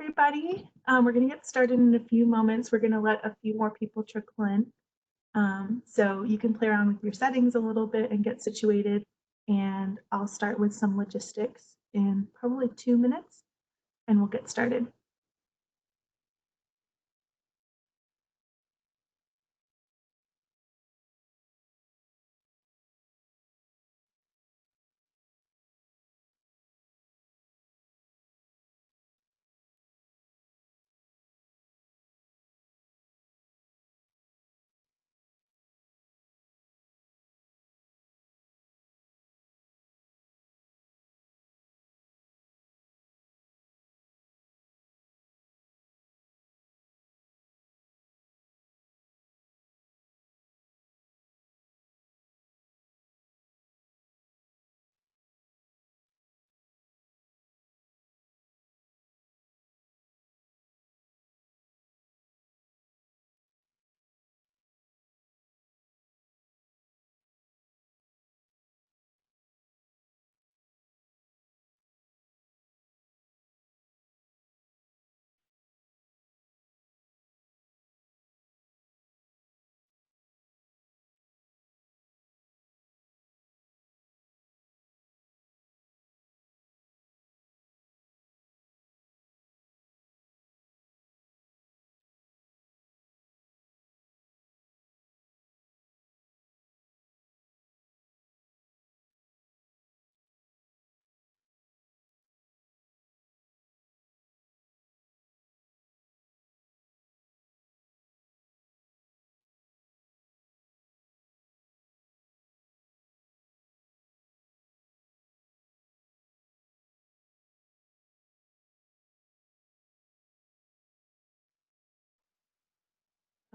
everybody. We're going to get started in a few moments. We're going to let a few more people trickle in. So you can play around with your settings a little bit and get situated. And I'll start with some logistics in probably 2 minutes, and we'll get started.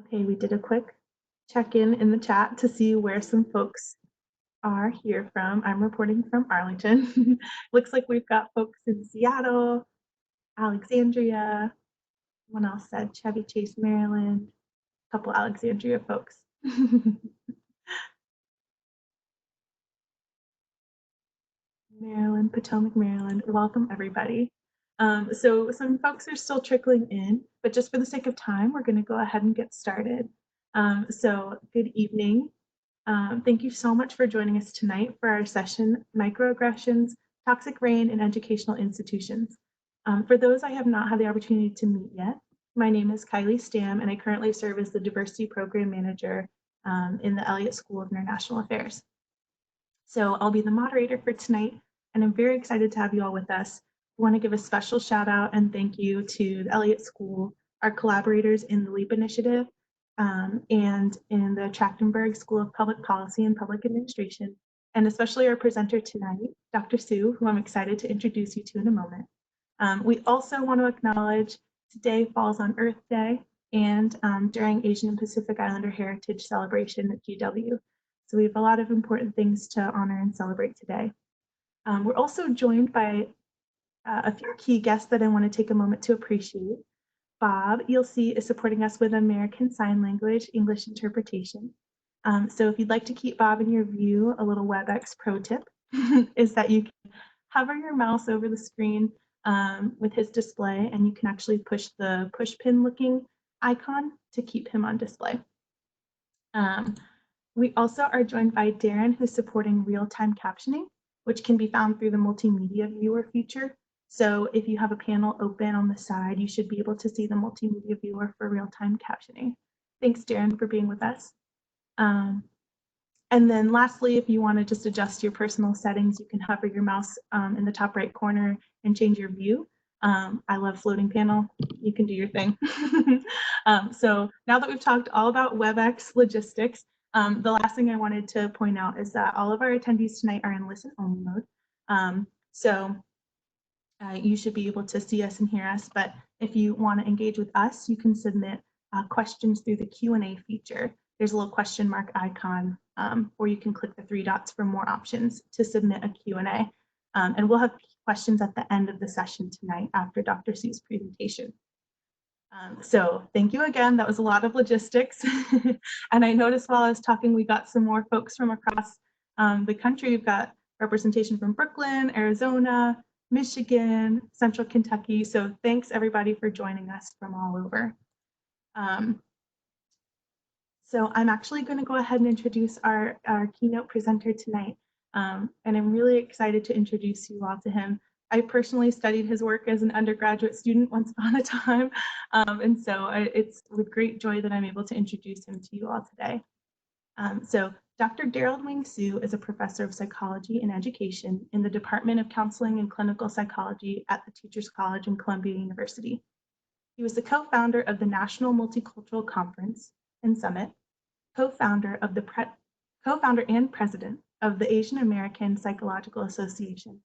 Okay, we did a quick check-in in the chat to see where some folks are here from. I'm reporting from Arlington. Looks like we've got folks in Seattle, Alexandria, someone else said Chevy Chase, Maryland, a couple Alexandria folks. Maryland, Potomac, Maryland. Welcome, everybody. So some folks are still trickling in, but just for the sake of time, we're going to go ahead and get started. So good evening. Thank you so much for joining us tonight for our session, Microaggressions, Toxic Rain in Educational Institutions. For those I have not had the opportunity to meet yet, my name is Kylie Stam, and I currently serve as the Diversity Program Manager in the Elliott School of International Affairs. So I'll be the moderator for tonight, and I'm very excited to have you all with us. I want to give a special shout out and thank you to the Elliott School, our collaborators in the LEAP initiative, and in the Trachtenberg School of Public Policy and Public Administration, and especially our presenter tonight, Dr. Sue, who I'm excited to introduce you to in a moment. We also want to acknowledge today falls on Earth Day and during Asian and Pacific Islander Heritage Celebration at GW. So we have a lot of important things to honor and celebrate today. We're also joined by a few key guests that I want to take a moment to appreciate. Bob, you'll see, is supporting us with American Sign Language English interpretation. So if you'd like to keep Bob in your view, a little WebEx pro tip is that you can hover your mouse over the screen with his display, and you can actually push the push pin looking icon to keep him on display. We also are joined by Darren, who's supporting real-time captioning, which can be found through the multimedia viewer feature. So if you have a panel open on the side, you should be able to see the multimedia viewer for real-time captioning. Thanks, Darren, for being with us. And then lastly, if you want to just adjust your personal settings, you can hover your mouse in the top right corner and change your view. I love floating panel. You can do your thing. So now that we've talked all about WebEx logistics, the last thing I wanted to point out is that all of our attendees tonight are in listen-only mode. You should be able to see us and hear us, but if you want to engage with us, you can submit questions through the Q&A feature. There's a little question mark icon, or you can click the 3 dots for more options to submit a Q&A. And we'll have questions at the end of the session tonight after Dr. Sue's presentation. So thank you again. That was a lot of logistics. And I noticed while I was talking, we got some more folks from across the country. We've got representation from Brooklyn, Arizona, Michigan, Central Kentucky. So thanks everybody for joining us from all over. So I'm actually going to go ahead and introduce our keynote presenter tonight. And I'm really excited to introduce you all to him. I personally studied his work as an undergraduate student once upon a time. And so it's with great joy that I'm able to introduce him to you all today. So Dr. Derald Wing Sue is a professor of psychology and education in the Department of Counseling and Clinical Psychology at the Teachers College in Columbia University. He was the co-founder of the National Multicultural Conference and Summit, co-founder and president of the Asian American Psychological Association,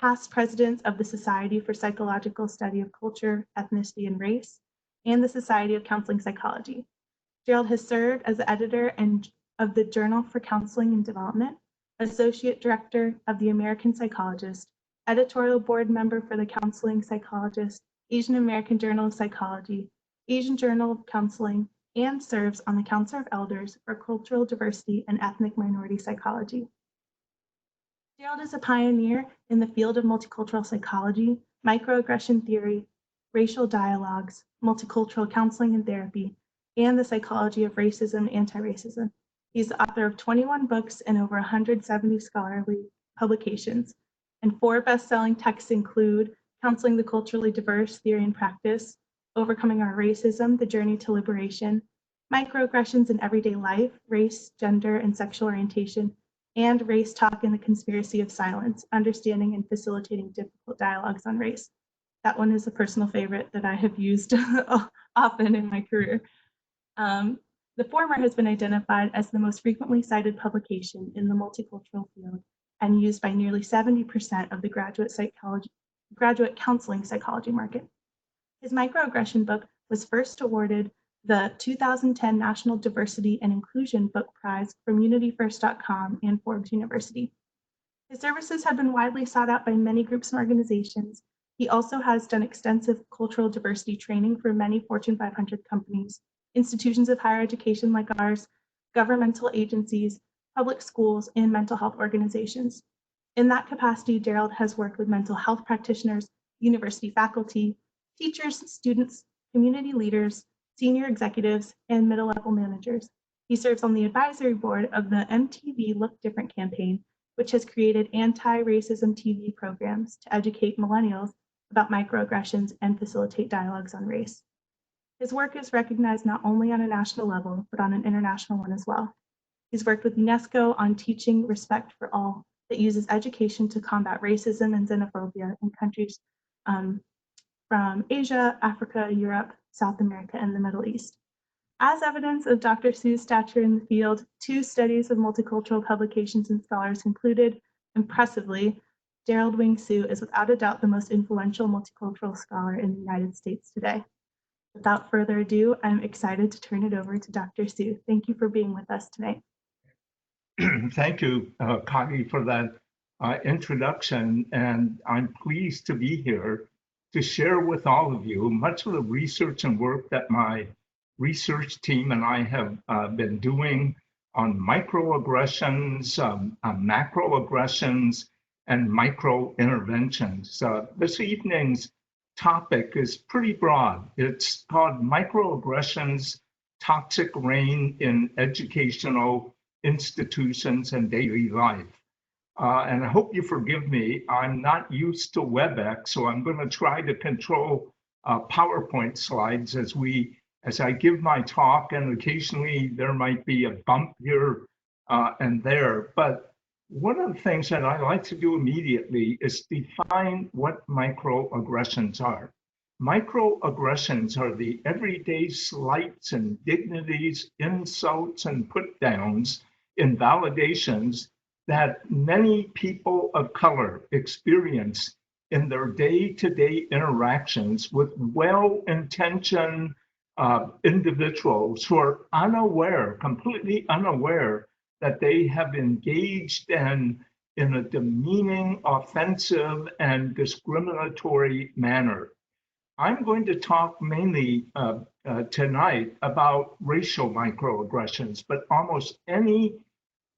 past president of the Society for Psychological Study of Culture, Ethnicity, and Race, and the Society of Counseling Psychology. Derald has served as the editor of the Journal for Counseling and Development, associate director of the American Psychologist, editorial board member for the Counseling Psychologist, Asian American Journal of Psychology, Asian Journal of Counseling, and serves on the Council of Elders for Cultural Diversity and Ethnic Minority Psychology. Derald is a pioneer in the field of multicultural psychology, microaggression theory, racial dialogues, multicultural counseling and therapy, and the psychology of racism and anti-racism. He's the author of 21 books and over 170 scholarly publications, and 4 best-selling texts include Counseling the Culturally Diverse Theory and Practice, Overcoming Our Racism, The Journey to Liberation, Microaggressions in Everyday Life, Race, Gender, and Sexual Orientation, and Race Talk and the Conspiracy of Silence, Understanding and Facilitating Difficult Dialogues on Race. That one is a personal favorite that I have used often in my career. The former has been identified as the most frequently cited publication in the multicultural field and used by nearly 70% of the graduate counseling psychology market. His microaggression book was first awarded the 2010 National Diversity and Inclusion Book Prize from UnityFirst.com and Forbes University. His services have been widely sought out by many groups and organizations. He also has done extensive cultural diversity training for many Fortune 500 companies, institutions of higher education like ours, governmental agencies, public schools, and mental health organizations. In that capacity, Derald has worked with mental health practitioners, university faculty, teachers, students, community leaders, senior executives, and middle-level managers. He serves on the advisory board of the MTV Look Different campaign, which has created anti-racism TV programs to educate millennials about microaggressions and facilitate dialogues on race. His work is recognized not only on a national level, but on an international one as well. He's worked with UNESCO on teaching respect for all that uses education to combat racism and xenophobia in countries from Asia, Africa, Europe, South America, and the Middle East. As evidence of Dr. Sue's stature in the field, 2 studies of multicultural publications and scholars concluded, impressively, Derald Wing Sue is without a doubt the most influential multicultural scholar in the United States today. Without further ado, I'm excited to turn it over to Dr. Sue. Thank you for being with us tonight. Thank you, Kagi, for that introduction, and I'm pleased to be here to share with all of you much of the research and work that my research team and I have been doing on microaggressions, macroaggressions, and micro-interventions. This evening's topic is pretty broad. It's called Microaggressions, Toxic Rain in Educational Institutions and Daily Life. And I hope you forgive me, I'm not used to WebEx, so I'm going to try to control PowerPoint slides as I give my talk, and occasionally there might be a bump here and there. But one of the things that I like to do immediately is define what microaggressions are. Microaggressions are the everyday slights and dignities, insults and put-downs, invalidations that many people of color experience in their day-to-day interactions with well-intentioned individuals who are unaware, completely unaware, that they have engaged in a demeaning, offensive, and discriminatory manner. I'm going to talk mainly tonight about racial microaggressions, but almost any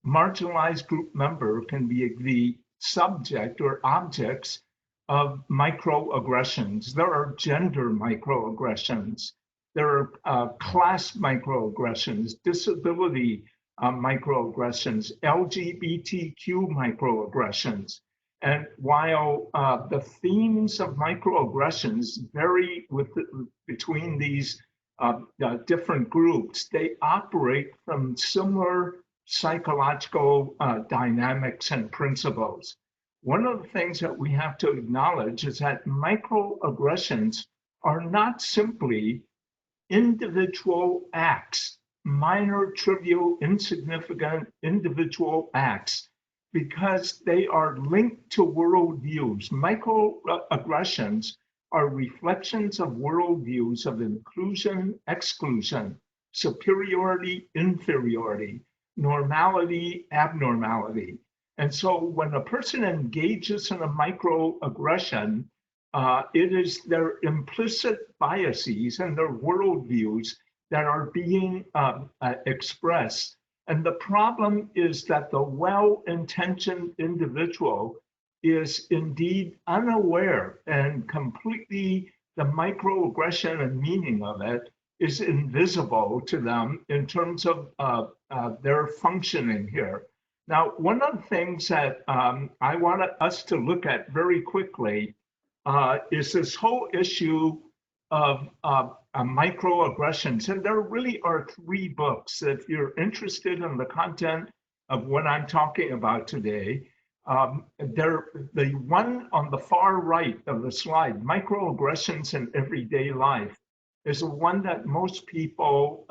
marginalized group member can be the subject or objects of microaggressions. There are gender microaggressions. There are class microaggressions, disability microaggressions, LGBTQ microaggressions. And while the themes of microaggressions vary between these different groups, they operate from similar psychological dynamics and principles. One of the things that we have to acknowledge is that microaggressions are not simply individual acts, minor, trivial, insignificant individual acts, because they are linked to worldviews. Microaggressions are reflections of worldviews of inclusion, exclusion, superiority, inferiority, normality, abnormality. And so when a person engages in a microaggression, it is their implicit biases and their worldviews that are being expressed. And the problem is that the well-intentioned individual is indeed unaware and completely the microaggression and meaning of it is invisible to them in terms of their functioning here. Now, one of the things that I want us to look at very quickly is this whole issue of microaggressions. And there really are 3 books. If you're interested in the content of what I'm talking about today, the one on the far right of the slide, Microaggressions in Everyday Life, is the one that most people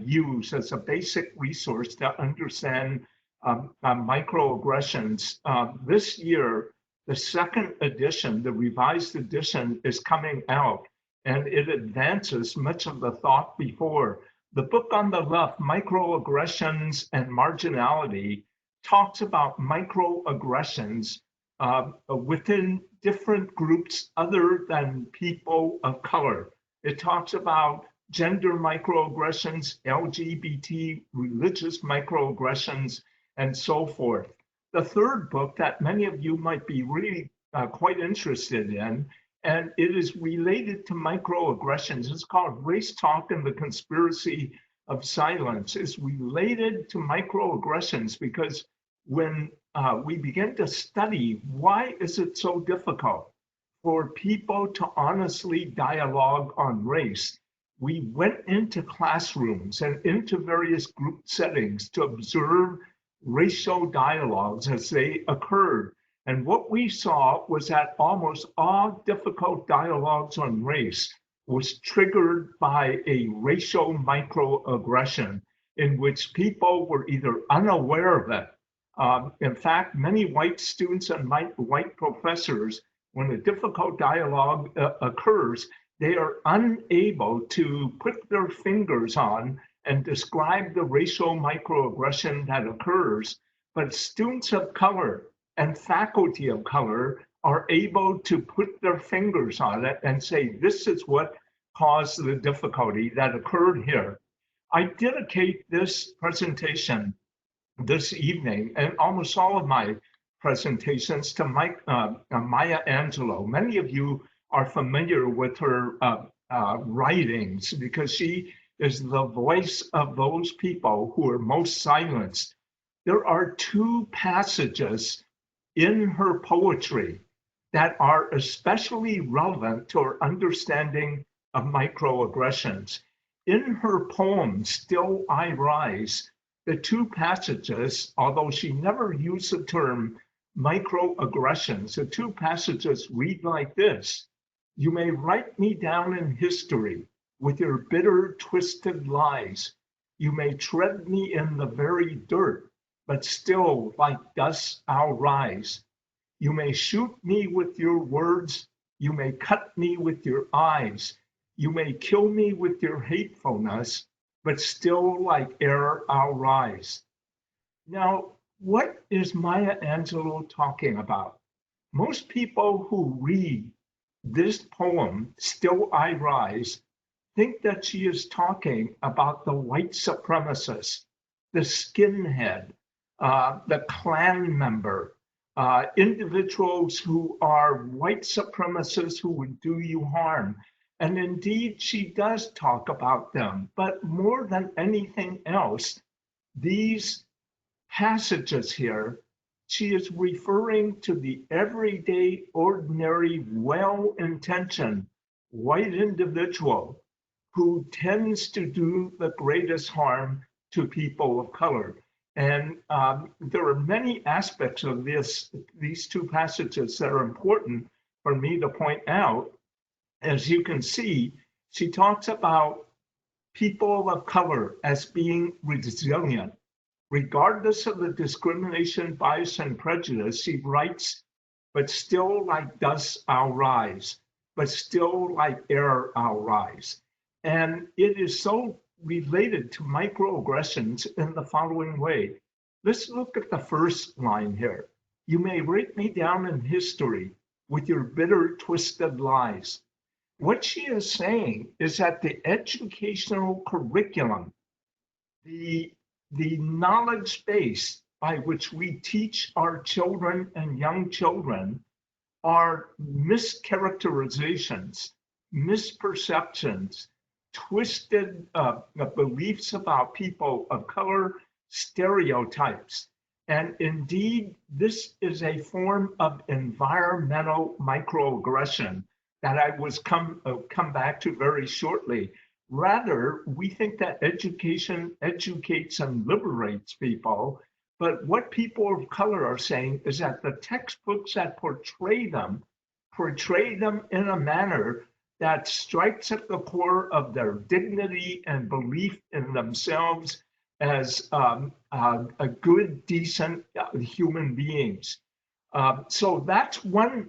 use as a basic resource to understand microaggressions. This year, the second edition, the revised edition, is coming out, and it advances much of the thought before. The book on the left, Microaggressions and Marginality, talks about microaggressions within different groups other than people of color. It talks about gender microaggressions, LGBT, religious microaggressions, and so forth. The third book that many of you might be really quite interested in, and it is related to microaggressions. It's called Race Talk and the Conspiracy of Silence. It's related to microaggressions because when we begin to study why is it so difficult for people to honestly dialogue on race, we went into classrooms and into various group settings to observe racial dialogues as they occurred. And what we saw was that almost all difficult dialogues on race was triggered by a racial microaggression in which people were either unaware of it. In fact, many white students and white professors, when a difficult dialogue occurs, they are unable to put their fingers on and describe the racial microaggression that occurs. But students of color and faculty of color are able to put their fingers on it and say, this is what caused the difficulty that occurred here. I dedicate this presentation this evening and almost all of my presentations to Maya Angelou. Many of you are familiar with her writings because she is the voice of those people who are most silenced. There are 2 passages in her poetry that are especially relevant to our understanding of microaggressions. In her poem, Still I Rise, the 2 passages, although she never used the term microaggressions, the 2 passages read like this: "You may write me down in history with your bitter, twisted lies. You may tread me in the very dirt, but still like dust I'll rise. You may shoot me with your words, you may cut me with your eyes, you may kill me with your hatefulness, but still like air I'll rise." Now, what is Maya Angelou talking about? Most people who read this poem, Still I Rise, think that she is talking about the white supremacist, the skinhead, the Klan member, individuals who are white supremacists who would do you harm. And indeed, she does talk about them. But more than anything else, these passages here, she is referring to the everyday, ordinary, well-intentioned white individual who tends to do the greatest harm to people of color. And there are many aspects of these two passages that are important for me to point out. As you can see, she talks about people of color as being resilient. Regardless of the discrimination, bias, and prejudice, she writes, but still like dust I'll rise, but still like air I'll rise. And it is so related to microaggressions in the following way. Let's look at the first line here. You may write me down in history with your bitter, twisted lies. What she is saying is that the educational curriculum, the knowledge base by which we teach our children and young children are mischaracterizations, misperceptions, twisted beliefs about people of color, stereotypes. And indeed, this is a form of environmental microaggression that I was come back to very shortly. Rather, we think that education educates and liberates people. But what people of color are saying is that the textbooks that portray them in a manner that strikes at the core of their dignity and belief in themselves as a good, decent human beings. So that's one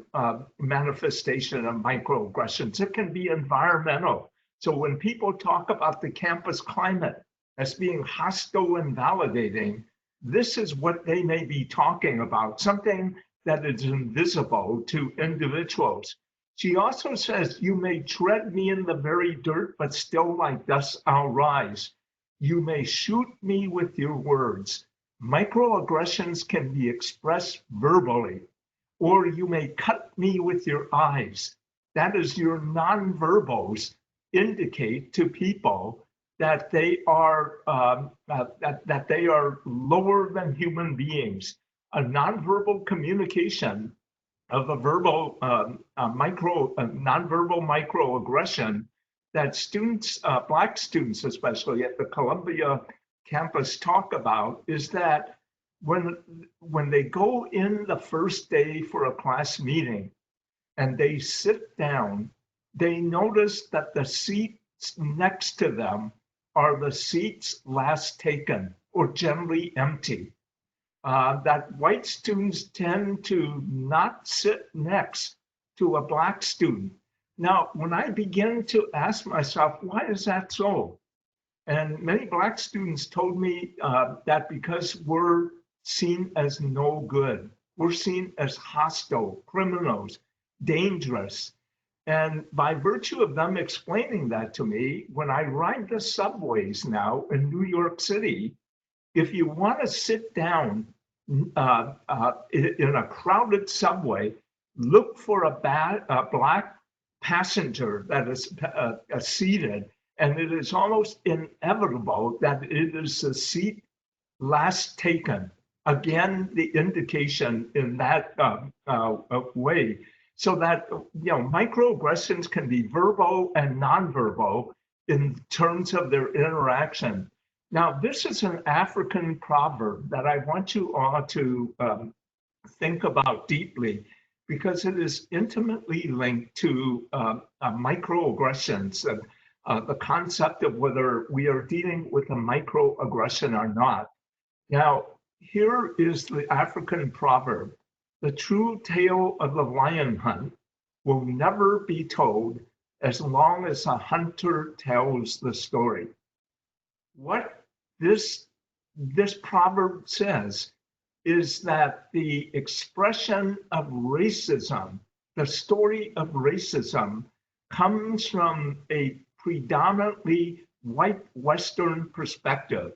manifestation of microaggressions. It can be environmental. So when people talk about the campus climate as being hostile and validating, this is what they may be talking about, something that is invisible to individuals. She also says, you may tread me in the very dirt, but still like dust I'll rise. You may shoot me with your words. Microaggressions can be expressed verbally, or you may cut me with your eyes. That is, your nonverbals indicate to people that they are that they are lower than human beings. A nonverbal communication of a verbal nonverbal microaggression that students, Black students especially at the Columbia campus talk about is that when they go in the first day for a class meeting and they sit down, they notice that the seats next to them are the seats last taken or generally empty. That white students tend to not sit next to a Black student. Now, when I begin to ask myself, why is that so? And many Black students told me that because we're seen as no good, we're seen as hostile, criminals, dangerous. And by virtue of them explaining that to me, when I ride the subways now in New York City, if you want to sit down in a crowded subway, look for a Black passenger that is seated, and it is almost inevitable that it is the seat last taken. Again, the indication in that way. So that, microaggressions can be verbal and nonverbal in terms of their interaction. Now, this is an African proverb that I want you all to think about deeply because it is intimately linked to microaggressions and the concept of whether we are dealing with a microaggression or not. Now, here is the African proverb. The true tale of the lion hunt will never be told as long as a hunter tells the story. What this proverb says is that the expression of racism, the story of racism, comes from a predominantly white Western perspective.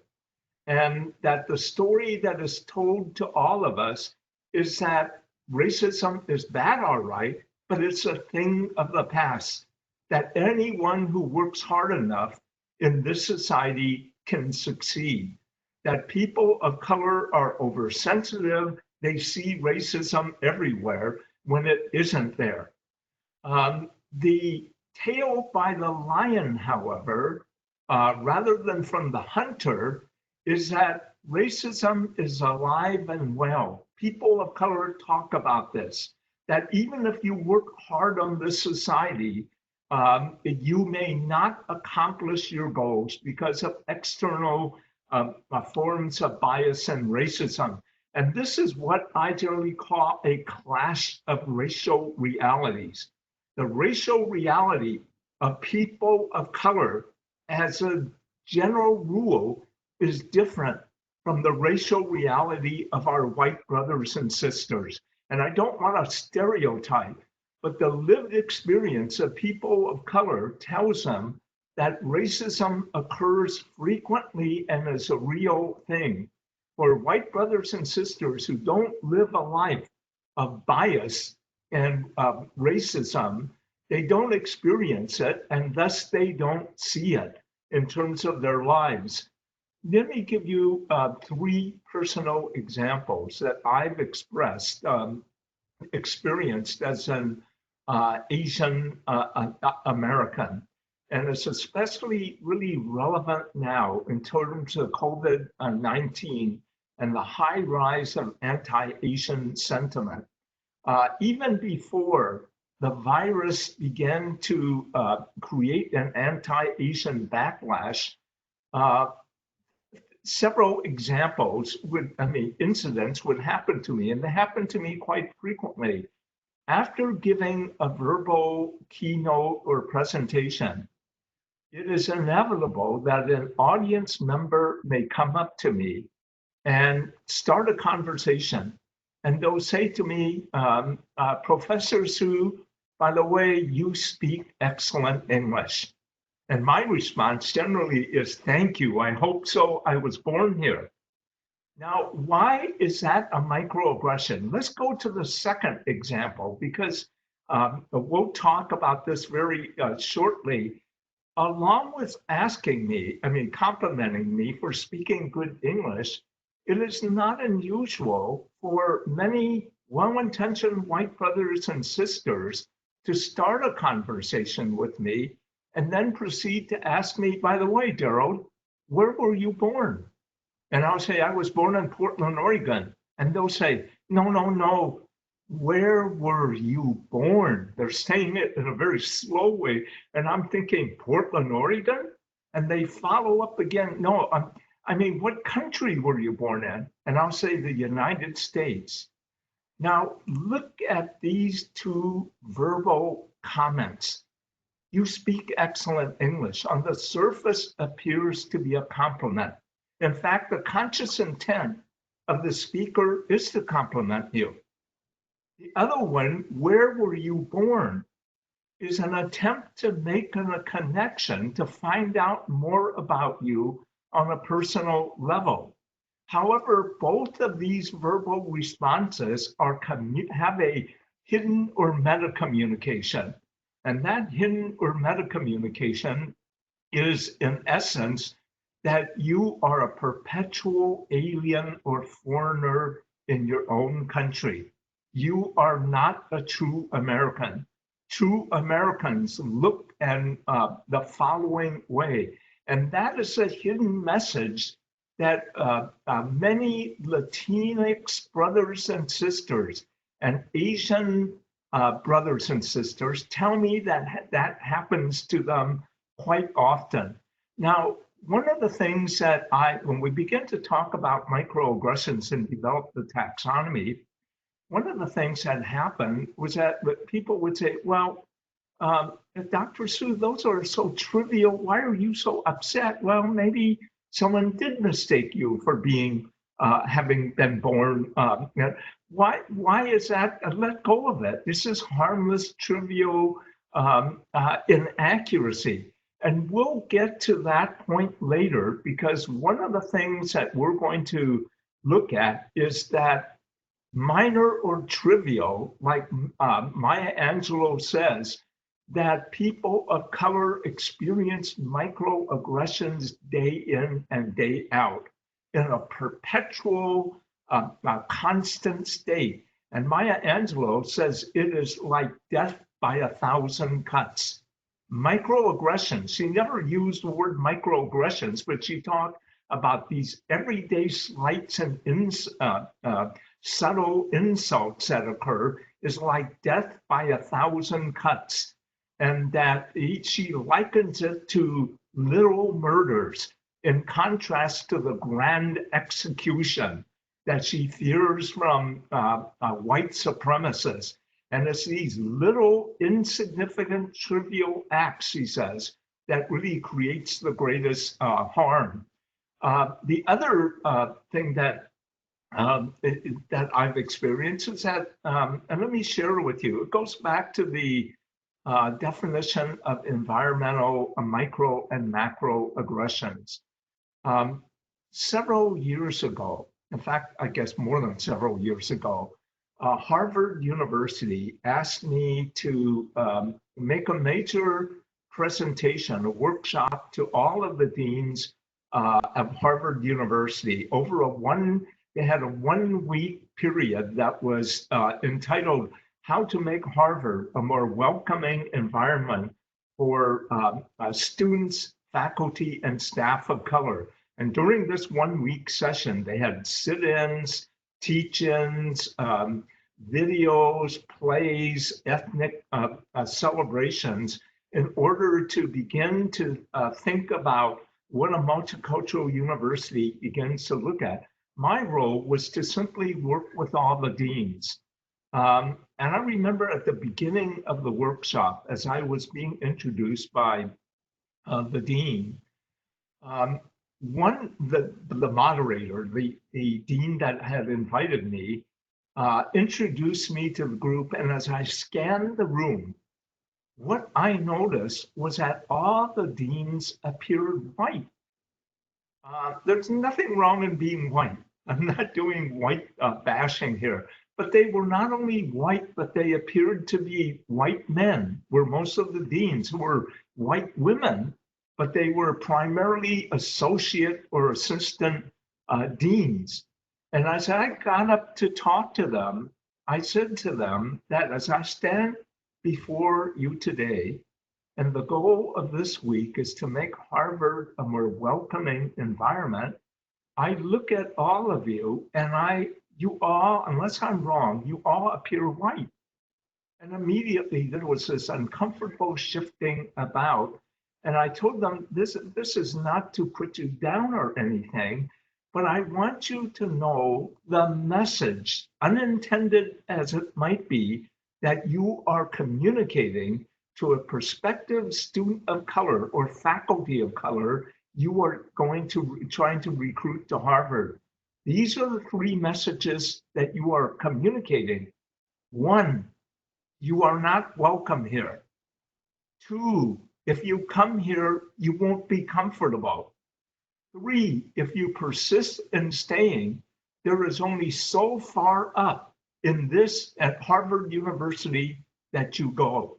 And that the story that is told to all of us is that racism is bad, all right, but it's a thing of the past, that anyone who works hard enough in this society can succeed, that people of color are oversensitive, they see racism everywhere when it isn't there. The tail by the lion, however, rather than from the hunter, is that racism is alive and well. People of color talk about this, that even if you work hard on this society, you may not accomplish your goals because of external forms of bias and racism. And this is what I generally call a clash of racial realities. The racial reality of people of color, as a general rule, is different from the racial reality of our white brothers and sisters. And I don't want to stereotype, but the lived experience of people of color tells them that racism occurs frequently and is a real thing. For white brothers and sisters who don't live a life of bias and racism, they don't experience it, and thus they don't see it in terms of their lives. Let me give you 3 personal examples that I've experienced as an Asian American. And it's especially really relevant now in terms of COVID-19 and the high rise of anti-Asian sentiment. Even before the virus began to create an anti-Asian backlash, several incidents would happen to me, and they happen to me quite frequently. After giving a verbal keynote or presentation, it is inevitable that an audience member may come up to me and start a conversation. And they'll say to me, Professor Sue, by the way, you speak excellent English. And my response generally is, thank you, I hope so, I was born here. Now, why is that a microaggression? Let's go to the second example, because we'll talk about this very shortly. Along with complimenting me for speaking good English, it is not unusual for many well-intentioned white brothers and sisters to start a conversation with me and then proceed to ask me, by the way, Derald, where were you born? And I'll say, I was born in Portland, Oregon. And they'll say, no, where were you born? They're saying it in a very slow way. And I'm thinking, Portland, Oregon? And they follow up again, no, what country were you born in? And I'll say the United States. Now, look at these 2 verbal comments. You speak excellent English. On the surface appears to be a compliment. In fact, the conscious intent of the speaker is to compliment you. The other one, where were you born, is an attempt to make a connection to find out more about you on a personal level. However, both of these verbal responses have a hidden or meta communication. And that hidden or meta communication is, in essence, that you are a perpetual alien or foreigner in your own country. You are not a true American. True Americans look in the following way. And that is a hidden message that many Latinx brothers and sisters and Asian brothers and sisters tell me that happens to them quite often. Now, one of the things that when we begin to talk about microaggressions and develop the taxonomy, one of the things that happened was that people would say, well, Dr. Sue, those are so trivial. Why are you so upset? Well, maybe someone did mistake you for having been born. Why is that? Let go of it. This is harmless, trivial inaccuracy. And we'll get to that point later, because one of the things that we're going to look at is that minor or trivial, like Maya Angelou says, that people of color experience microaggressions day in and day out in a perpetual, constant state. And Maya Angelou says it is like death by 1,000 cuts. Microaggressions, she never used the word microaggressions, but she talked about these everyday slights and subtle insults that occur is like death by 1,000 cuts. And that she likens it to little murders in contrast to the grand execution that she fears from white supremacists. And it's these little insignificant trivial acts, she says, that really creates the greatest harm. The other thing that that I've experienced is that, and let me share with you, it goes back to the definition of environmental micro and macro aggressions. Several years ago, in fact, I guess more than several years ago, Harvard University asked me to make a major presentation, a workshop to all of the deans of Harvard University over they had a 1 week period that was entitled How to Make Harvard a More Welcoming Environment for Students, Faculty, and Staff of Color. And during this 1 week session, they had sit-ins, teach-ins, videos, plays, ethnic celebrations in order to begin to think about what a multicultural university begins to look at. My role was to simply work with all the deans. And I remember at the beginning of the workshop, as I was being introduced by the dean, the moderator, the dean that had invited me, introduced me to the group. And as I scanned the room, what I noticed was that all the deans appeared white. There's nothing wrong in being white. I'm not doing white bashing here, but they were not only white, but they appeared to be white men, where most of the deans who were white women, but they were primarily associate or assistant deans. And as I got up to talk to them, I said to them that as I stand before you today, and the goal of this week is to make Harvard a more welcoming environment, I look at all of you and you all, unless I'm wrong, you all appear white. And immediately there was this uncomfortable shifting about. And I told them, this is not to put you down or anything, but I want you to know the message, unintended as it might be, that you are communicating to a prospective student of color or faculty of color you are trying to recruit to Harvard. These are the three messages that you are communicating. One, you are not welcome here. Two, if you come here, you won't be comfortable. Three, if you persist in staying, there is only so far up in this at Harvard University that you go.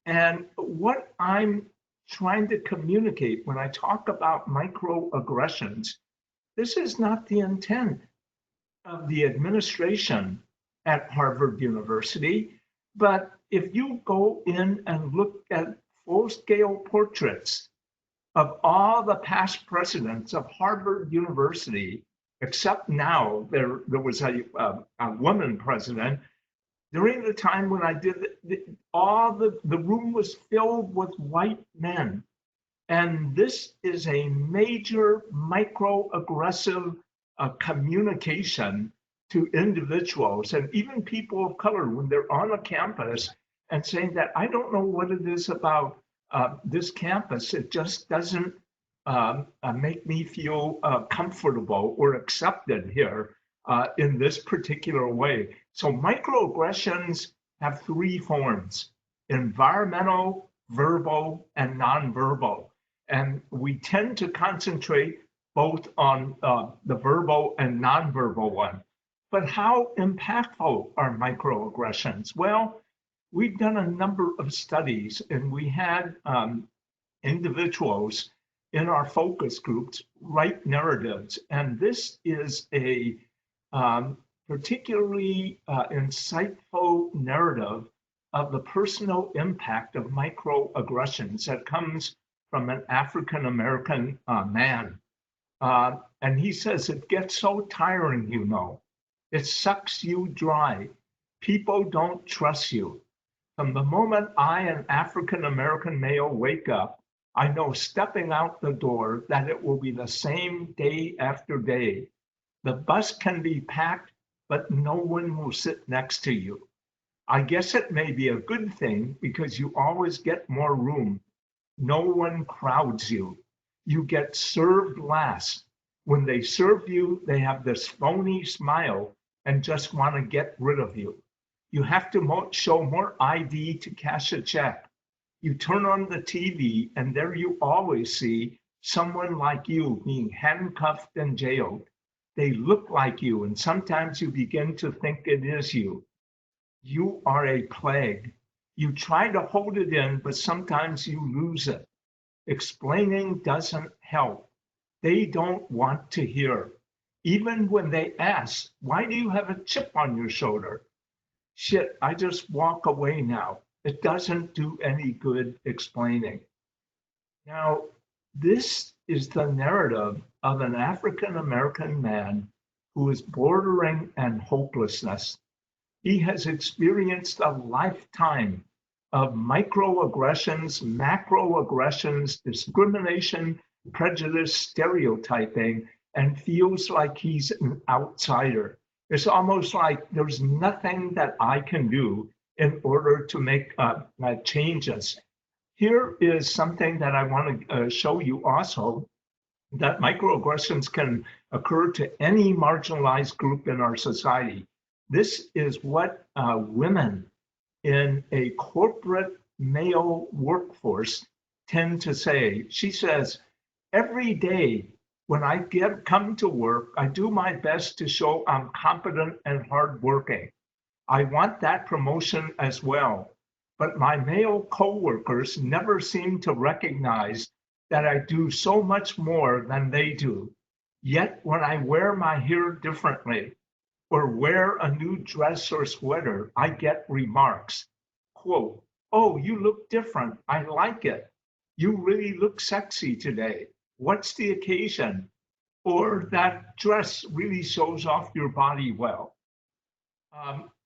And what I'm trying to communicate when I talk about microaggressions, this is not the intent of the administration at Harvard University, but if you go in and look at full-scale portraits of all the past presidents of Harvard University, except now there was a woman president. During the time when I did the room was filled with white men. And this is a major microaggressive communication to individuals and even people of color when they're on a campus and saying that I don't know what it is about this campus. It just doesn't make me feel comfortable or accepted here in this particular way. So microaggressions have three forms: environmental, verbal, and nonverbal. And we tend to concentrate both on the verbal and nonverbal one. But how impactful are microaggressions? Well, we've done a number of studies, and we had individuals in our focus groups write narratives. And this is a particularly insightful narrative of the personal impact of microaggressions that comes from an African American man. And he says, it gets so tiring, you know. It sucks you dry. People don't trust you. From the moment I, an African American male, wake up, I know stepping out the door that it will be the same day after day. The bus can be packed, but no one will sit next to you. I guess it may be a good thing because you always get more room. No one crowds you. You get served last. When they serve you, they have this phony smile and just want to get rid of you. You have to show more ID to cash a check. You turn on the TV and there you always see someone like you being handcuffed and jailed. They look like you, and sometimes you begin to think it is you. You are a plague. You try to hold it in, but sometimes you lose it. Explaining doesn't help. They don't want to hear. Even when they ask, why do you have a chip on your shoulder? Shit, I just walk away now. It doesn't do any good explaining. Now, this is the narrative of an African American man who is bordering on hopelessness. He has experienced a lifetime of microaggressions, macroaggressions, discrimination, prejudice, stereotyping, and feels like he's an outsider. It's almost like there's nothing that I can do in order to make changes. Here is something that I want to show you also, that microaggressions can occur to any marginalized group in our society. This is what women in a corporate male workforce tend to say. She says, every day when I come to work, I do my best to show I'm competent and hardworking. I want that promotion as well. But my male coworkers never seem to recognize that I do so much more than they do. Yet when I wear my hair differently or wear a new dress or sweater, I get remarks. Quote, oh, you look different. I like it. You really look sexy today. What's the occasion? Or that dress really shows off your body well.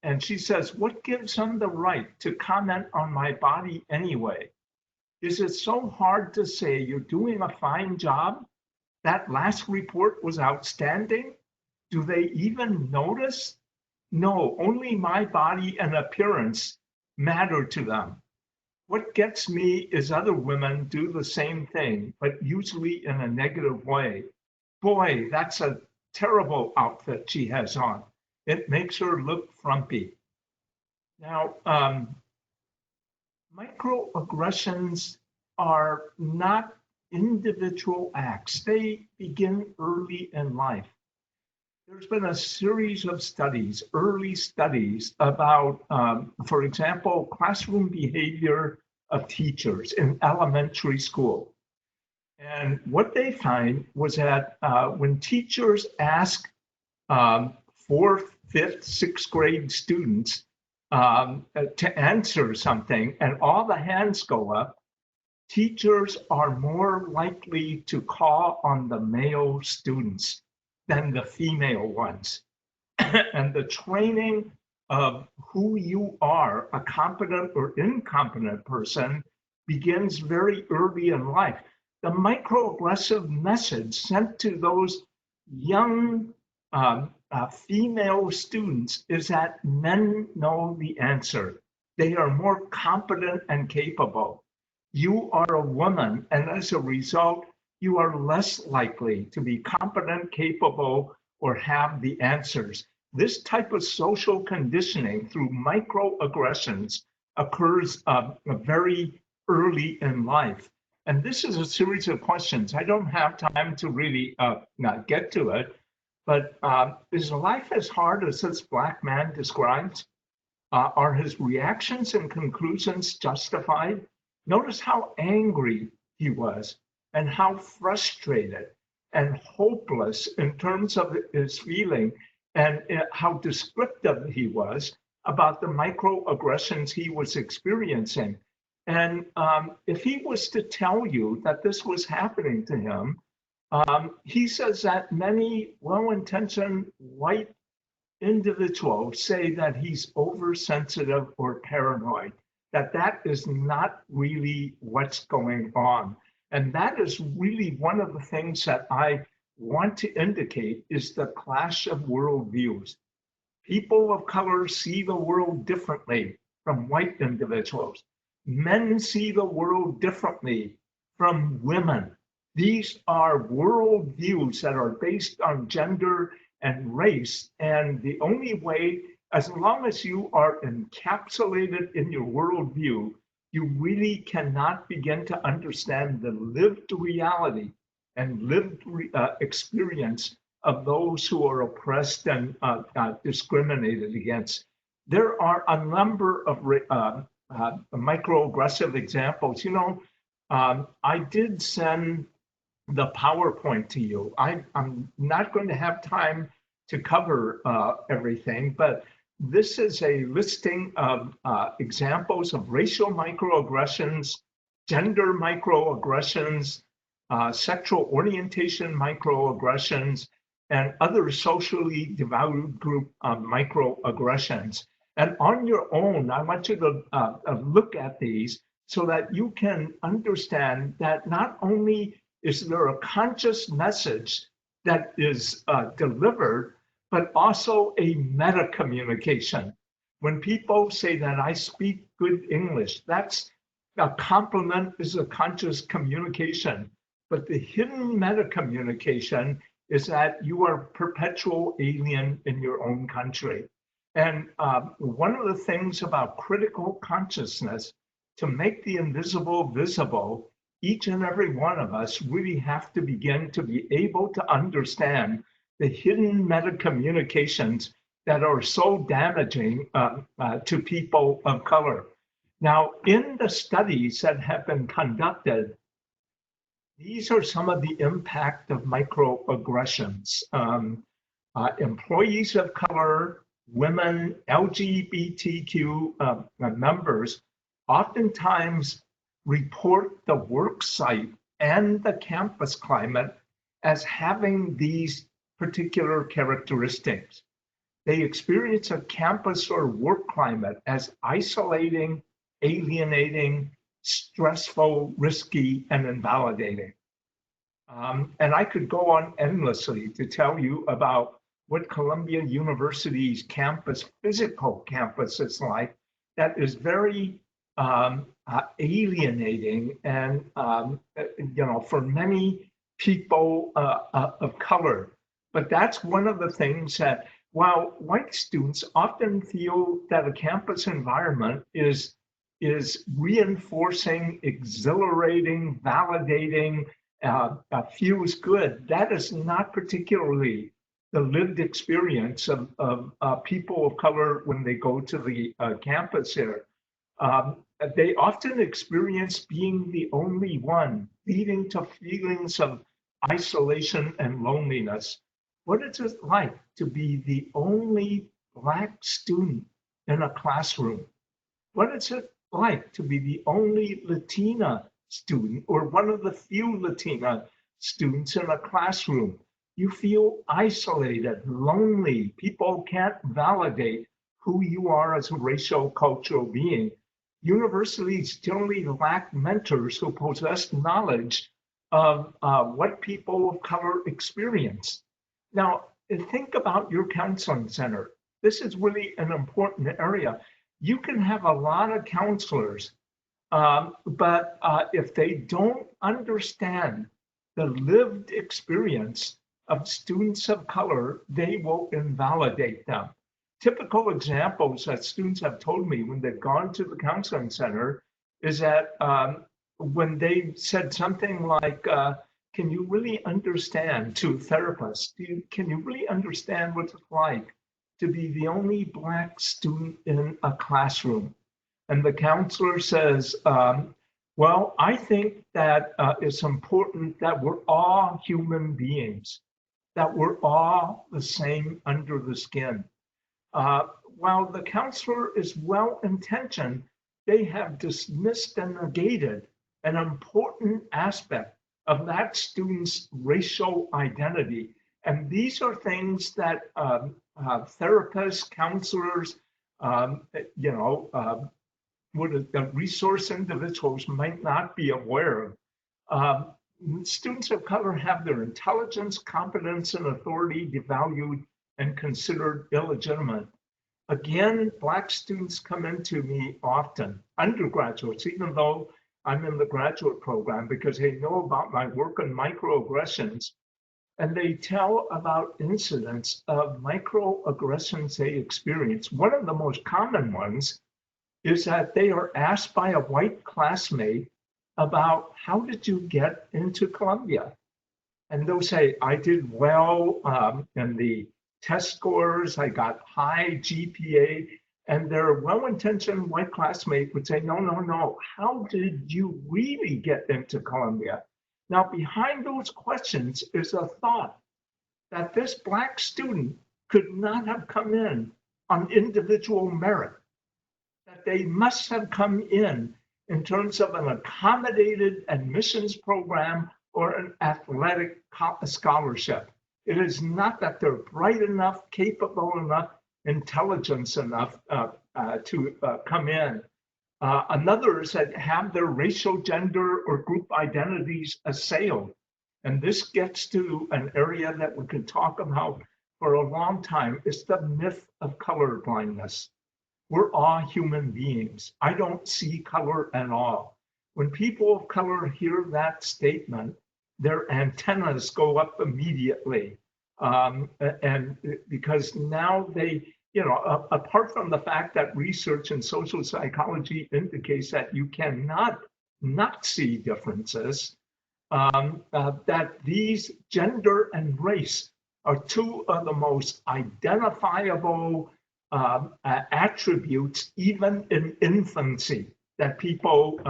And she says, what gives them the right to comment on my body anyway? Is it so hard to say you're doing a fine job? That last report was outstanding? Do they even notice? No, only my body and appearance matter to them. What gets me is other women do the same thing, but usually in a negative way. Boy, that's a terrible outfit she has on. It makes her look frumpy. Now, microaggressions are not individual acts. They begin early in life. There's been a series of studies, early studies about, for example, classroom behavior of teachers in elementary school. And what they find was that when teachers ask fourth, fifth, sixth grade students to answer something and all the hands go up, teachers are more likely to call on the male students than the female ones. And the training of who you are, a competent or incompetent person, begins very early in life. The microaggressive message sent to those young female students is that men know the answer. They are more competent and capable. You are a woman, and as a result, you are less likely to be competent, capable, or have the answers. This type of social conditioning through microaggressions occurs very early in life. And this is a series of questions. I don't have time to really get to it, But is life as hard as this Black man describes? Are his reactions and conclusions justified? Notice how angry he was and how frustrated and hopeless in terms of his feeling, and how descriptive he was about the microaggressions he was experiencing. And if he was to tell you that this was happening to him, he says that many well-intentioned white individuals say that he's oversensitive or paranoid, that is not really what's going on. And that is really one of the things that I want to indicate is the clash of worldviews. People of color see the world differently from white individuals. Men see the world differently from women. These are worldviews that are based on gender and race. And the only way, as long as you are encapsulated in your worldview, you really cannot begin to understand the lived reality and lived experience of those who are oppressed and discriminated against. There are a number of microaggressive examples. I did send the PowerPoint to you. I'm not going to have time to cover everything, but this is a listing of examples of racial microaggressions, gender microaggressions, sexual orientation microaggressions, and other socially devalued group microaggressions. And on your own, I want you to look at these so that you can understand that not only is there a conscious message that is delivered, but also a meta communication. When people say that I speak good English, that's a compliment, is a conscious communication. But the hidden meta communication is that you are a perpetual alien in your own country. And one of the things about critical consciousness, to make the invisible visible, each and every one of us really have to begin to be able to understand the hidden meta communications that are so damaging to people of color. Now, in the studies that have been conducted, these are some of the impact of microaggressions. Employees of color, women, LGBTQ members oftentimes report the work site and the campus climate as having these particular characteristics. They experience a campus or work climate as isolating, alienating, stressful, risky, and invalidating. And I could go on endlessly to tell you about what Columbia University's campus, physical campus is like, that is very alienating and, for many people of color. But that's one of the things that, while white students often feel that a campus environment is reinforcing, exhilarating, validating, feels good, that is not particularly the lived experience of people of color when they go to the campus here. They often experience being the only one, leading to feelings of isolation and loneliness. What is it like to be the only Black student in a classroom? What is it like to be the only Latina student or one of the few Latina students in a classroom? You feel isolated, lonely. People can't validate who you are as a racial cultural being. Universities generally lack mentors who possess knowledge of what people of color experience. Now, think about your counseling center. This is really an important area. You can have a lot of counselors, but if they don't understand the lived experience of students of color, they will invalidate them. Typical examples that students have told me when they've gone to the counseling center is that when they said something like, can you really understand, to therapists, can you really understand what it's like to be the only Black student in a classroom? And the counselor says, well, I think that it's important that we're all human beings, that we're all the same under the skin. While the counselor is well-intentioned, they have dismissed and negated an important aspect of that student's racial identity. And these are things that therapists, counselors, you know, resource individuals might not be aware of. Students of color have their intelligence, competence, and authority devalued and considered illegitimate. Again, Black students come into me often, undergraduates, even though I'm in the graduate program, because they know about my work on microaggressions, and they tell about incidents of microaggressions they experience. One of the most common ones is that they are asked by a white classmate about, how did you get into Columbia? And they'll say, I did well in the test scores, I got high GPA, and their well-intentioned white classmate would say, no, no, no, how did you really get into Columbia? Now, behind those questions is a thought that this Black student could not have come in on individual merit, that they must have come in terms of an accommodated admissions program or an athletic scholarship. It is not that they're bright enough, capable enough, intelligent enough to come in. Another is that have their racial, gender, or group identities assailed. And this gets to an area that we can talk about for a long time. It's the myth of color blindness. We're all human beings. I don't see color at all. When people of color hear that statement, their antennas go up immediately. And because now they, you know, apart from the fact that research in social psychology indicates that you cannot not see differences, that these gender and race are two of the most identifiable attributes, even in infancy, that people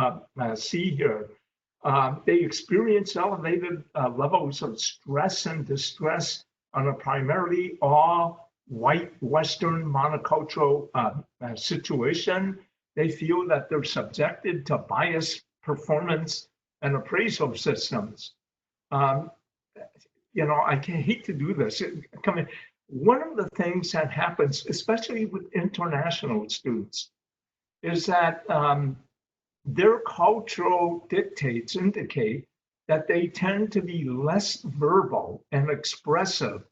see here. They experience elevated levels of stress and distress on a primarily all white Western monocultural situation. They feel that they're subjected to biased performance and appraisal systems. You know, I hate to do this. One of the things that happens, especially with international students, is that their cultural dictates indicate that they tend to be less verbal and expressive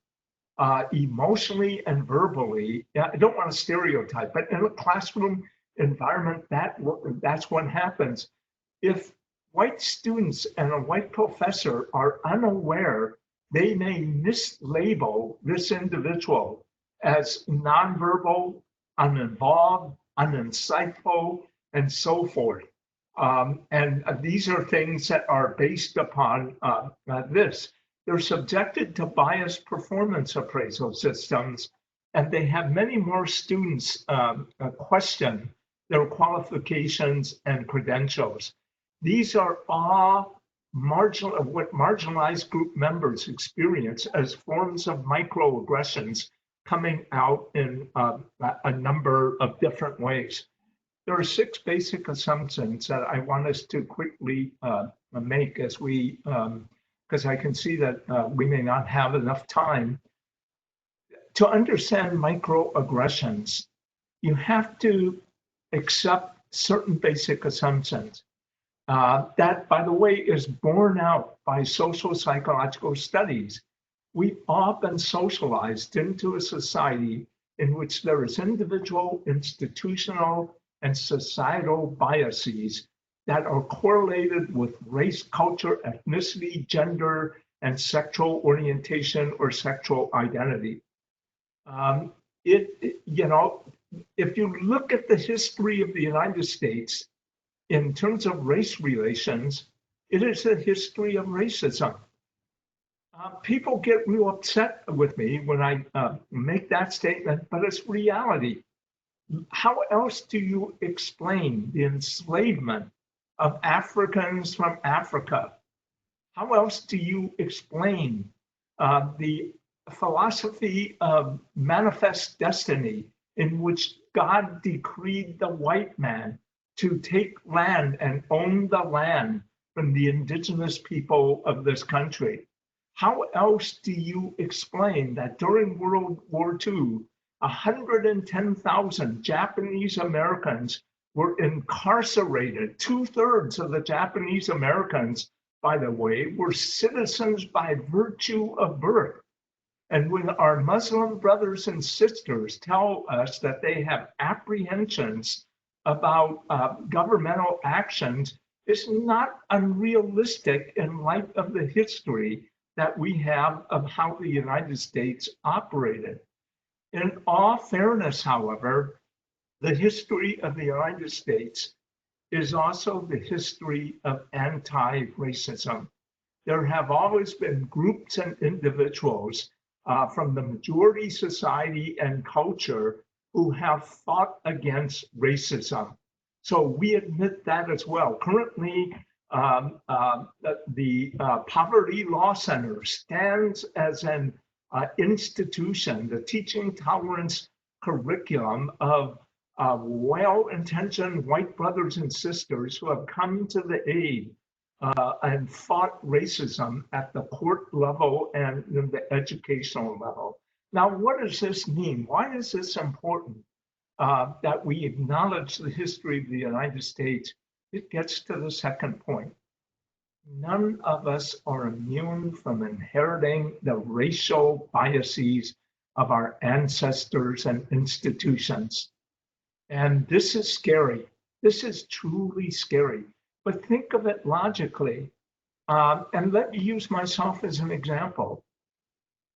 emotionally and verbally. I don't want to stereotype, but in a classroom environment, that's what happens. If white students and a white professor are unaware, they may mislabel this individual as nonverbal, uninvolved, uninsightful, and so forth. And these are things that are based upon this. They're subjected to biased performance appraisal systems, and they have many more students question their qualifications and credentials. These are all what marginalized group members experience as forms of microaggressions coming out in a number of different ways. There are 6 basic assumptions that I want us to quickly make as we, because I can see that we may not have enough time. To understand microaggressions, you have to accept certain basic assumptions. That, by the way, is borne out by social psychological studies. We've all been socialized into a society in which there is individual, institutional, and societal biases that are correlated with race, culture, ethnicity, gender, and sexual orientation or sexual identity. You know, if you look at the history of the United States, in terms of race relations, it is a history of racism. People get real upset with me when I make that statement, but it's reality. How else do you explain the enslavement of Africans from Africa? How else do you explain the philosophy of manifest destiny in which God decreed the white man to take land and own the land from the indigenous people of this country? How else do you explain that during World War II, 110,000 Japanese Americans were incarcerated? Two-thirds of the Japanese Americans, by the way, were citizens by virtue of birth. And when our Muslim brothers and sisters tell us that they have apprehensions about governmental actions, it's not unrealistic in light of the history that we have of how the United States operated. In all fairness, however, the history of the United States is also the history of anti-racism. There have always been groups and individuals from the majority society and culture who have fought against racism. So we admit that as well. Currently, the Poverty Law Center stands as an institution, the teaching tolerance curriculum of well-intentioned white brothers and sisters who have come to the aid and fought racism at the court level and the educational level. Now, what does this mean? Why is this important that we acknowledge the history of the United States? It gets to the second point. None of us are immune from inheriting the racial biases of our ancestors and institutions. And this is scary. This is truly scary. But think of it logically. And let me use myself as an example.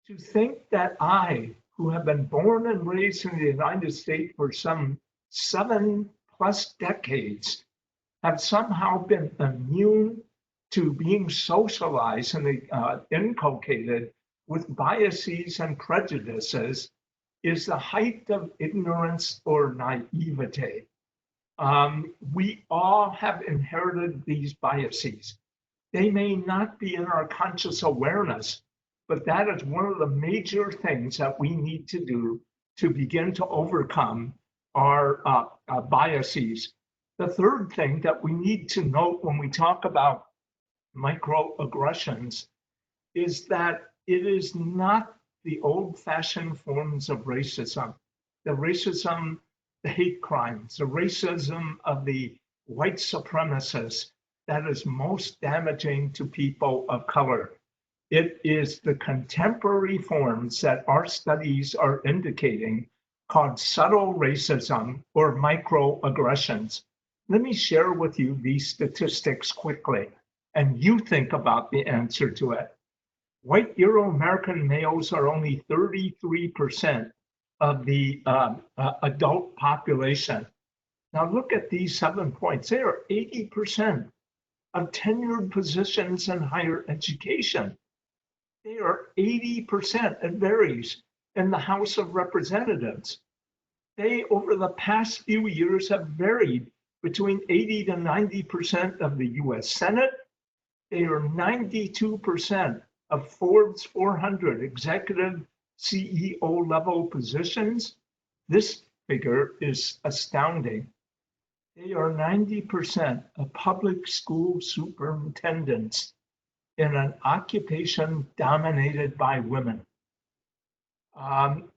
To think that I, who have been born and raised in the United States for some 7+ decades, have somehow been immune to being socialized and inculcated with biases and prejudices is the height of ignorance or naivete. We all have inherited these biases. They may not be in our conscious awareness, but that is one of the major things that we need to do to begin to overcome our biases. The third thing that we need to note when we talk about microaggressions is that it is not the old-fashioned forms of racism, the racism, the hate crimes, the racism of the white supremacists that is most damaging to people of color. It is the contemporary forms that our studies are indicating called subtle racism or microaggressions. Let me share with you these statistics quickly, and you think about the answer to it. White Euro-American males are only 33% of the adult population. Now look at these 7 points. They are 80% of tenured positions in higher education. They are 80%, it varies, in the House of Representatives. They, over the past few years, have varied between 80 to 90% of the US Senate. They are 92% of Forbes 400 executive CEO level positions. This figure is astounding. They are 90% of public school superintendents in an occupation dominated by women.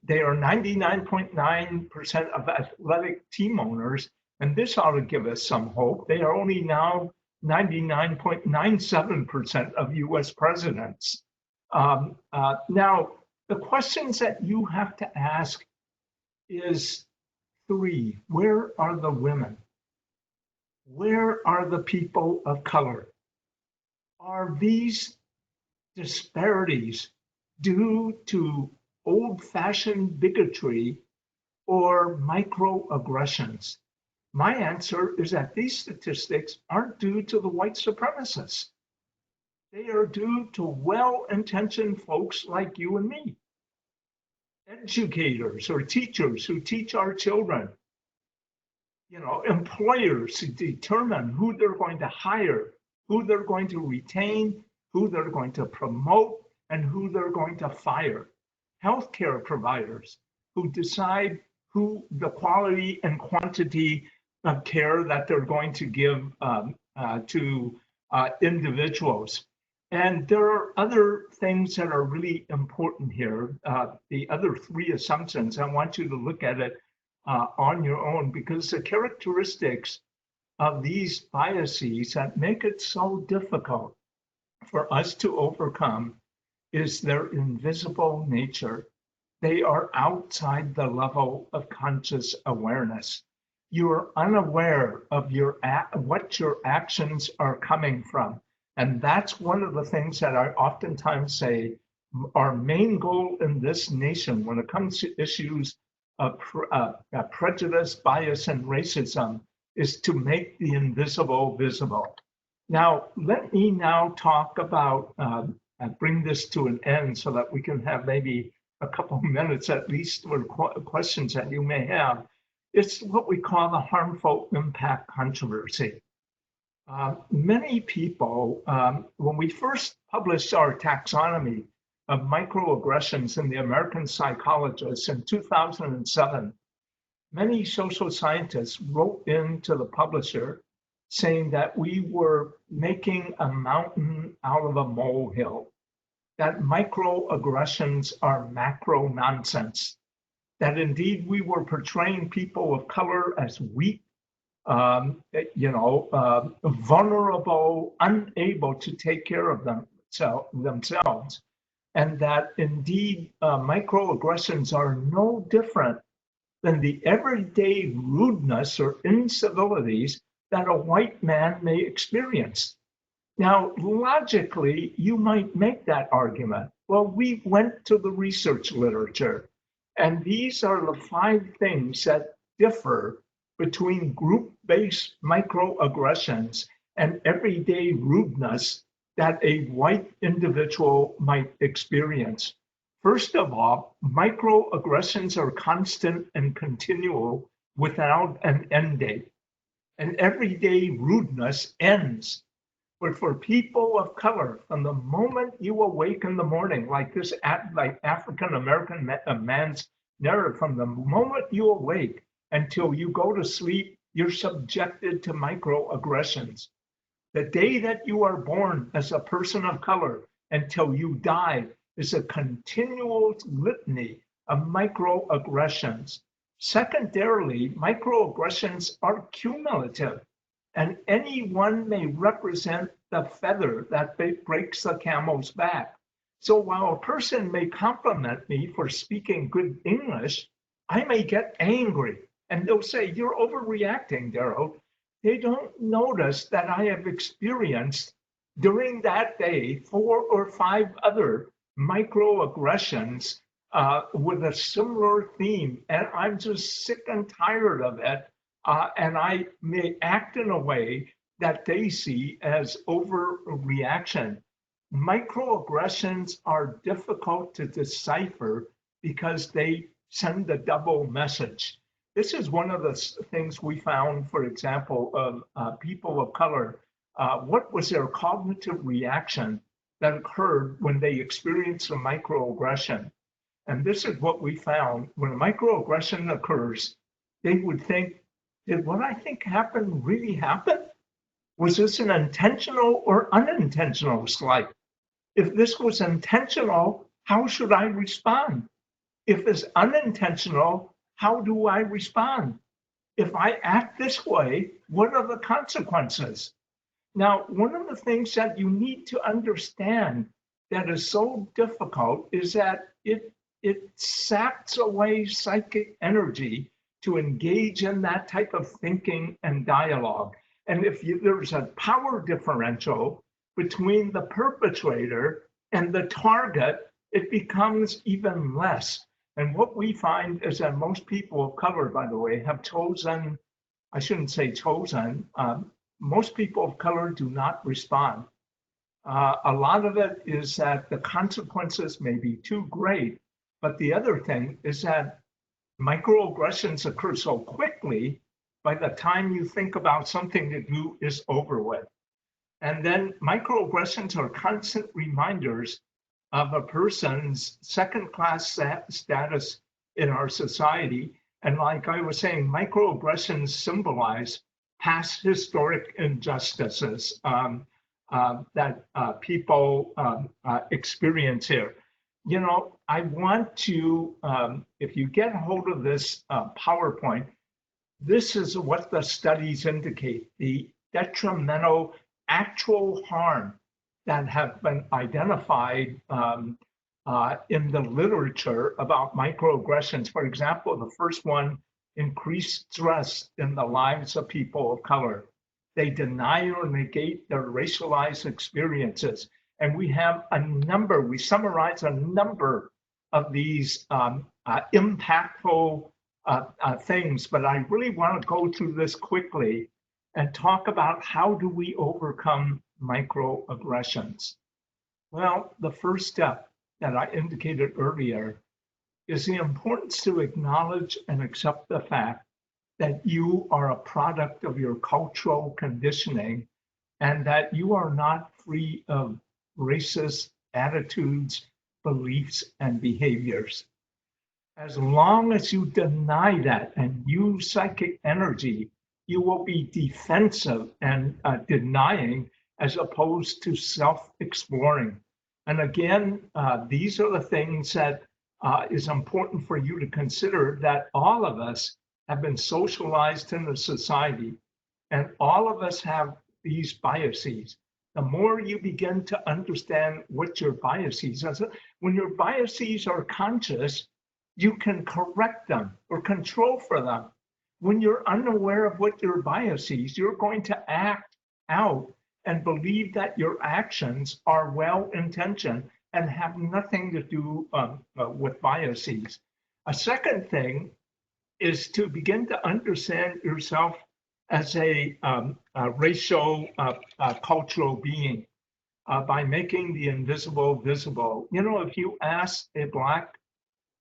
They are 99.9% of athletic team owners, and this ought to give us some hope. They are only now 99.97% of US presidents. Now, the questions that you have to ask is 3, where are the women? Where are the people of color? Are these disparities due to old-fashioned bigotry or microaggressions? My answer is that these statistics aren't due to the white supremacists. They are due to well-intentioned folks like you and me, educators or teachers who teach our children, employers who determine who they're going to hire, who they're going to retain, who they're going to promote, and who they're going to fire. Healthcare providers who decide who the quality and quantity of care that they're going to give to individuals. And there are other things that are really important here. The other three assumptions, I want you to look at it on your own, because the characteristics of these biases that make it so difficult for us to overcome is their invisible nature. They are outside the level of conscious awareness. You are unaware of what your actions are coming from. And that's one of the things that I oftentimes say our main goal in this nation when it comes to issues of prejudice, bias, and racism is to make the invisible visible. Now, let me now talk about, bring this to an end so that we can have maybe a couple of minutes at least for questions that you may have. It's what we call the harmful impact controversy. Many people, when we first published our taxonomy of microaggressions in the American Psychologist in 2007, many social scientists wrote into the publisher saying that we were making a mountain out of a molehill, that microaggressions are macro nonsense, that indeed we were portraying people of color as weak, vulnerable, unable to take care of themselves, and that indeed microaggressions are no different than the everyday rudeness or incivilities that a white man may experience. Now, logically, you might make that argument. Well, we went to the research literature, and these are the 5 things that differ between group-based microaggressions and everyday rudeness that a white individual might experience. First of all, microaggressions are constant and continual without an end date. And everyday rudeness ends. But for people of color, from the moment you awake in the morning, like this, like African American man's narrative, from the moment you awake until you go to sleep, you're subjected to microaggressions. The day that you are born as a person of color until you die is a continual litany of microaggressions. Secondarily, microaggressions are cumulative, and any one may represent the feather that breaks the camel's back. So while a person may compliment me for speaking good English, I may get angry, and they'll say, "You're overreacting, Derald." They don't notice that I have experienced during that day 4 or 5 other microaggressions with a similar theme, and I'm just sick and tired of it. And I may act in a way that they see as overreaction. Microaggressions are difficult to decipher because they send a double message. This is one of the things we found, for example, of people of color. What was their cognitive reaction that occurred when they experienced a microaggression? And this is what we found. When a microaggression occurs, they would think, did what I think happened really happen? Was this an intentional or unintentional slight? If this was intentional, how should I respond? If it's unintentional, how do I respond? If I act this way, what are the consequences? Now, one of the things that you need to understand that is so difficult is that it saps away psychic energy to engage in that type of thinking and dialogue. And if there's a power differential between the perpetrator and the target, it becomes even less. And what we find is that most people of color, by the way, have chosen, I shouldn't say chosen, most people of color do not respond. A lot of it is that the consequences may be too great, but the other thing is that microaggressions occur so quickly, by the time you think about something to do is over with. And then microaggressions are constant reminders of a person's second-class status in our society. And like I was saying, microaggressions symbolize past historic injustices that people experience here. You know, I want to, if you get hold of this PowerPoint, this is what the studies indicate, the detrimental actual harm that have been identified in the literature about microaggressions. For example, the first one, increased stress in the lives of people of color. They deny or negate their racialized experiences. And we have a number, we summarize a number of these impactful things, but I really want to go through this quickly and talk about how do we overcome microaggressions. Well, the first step that I indicated earlier is the importance to acknowledge and accept the fact that you are a product of your cultural conditioning and that you are not free of racist attitudes, beliefs, and behaviors. As long as you deny that and use psychic energy, you will be defensive and denying as opposed to self-exploring. And again, these are the things that is important for you to consider, that all of us have been socialized in the society and all of us have these biases. The more you begin to understand what your biases are, when your biases are conscious, you can correct them or control for them. When you're unaware of what your biases, you're going to act out and believe that your actions are well-intentioned and have nothing to do with biases. A second thing is to begin to understand yourself as a racial cultural being by making the invisible visible. You know, if you ask a Black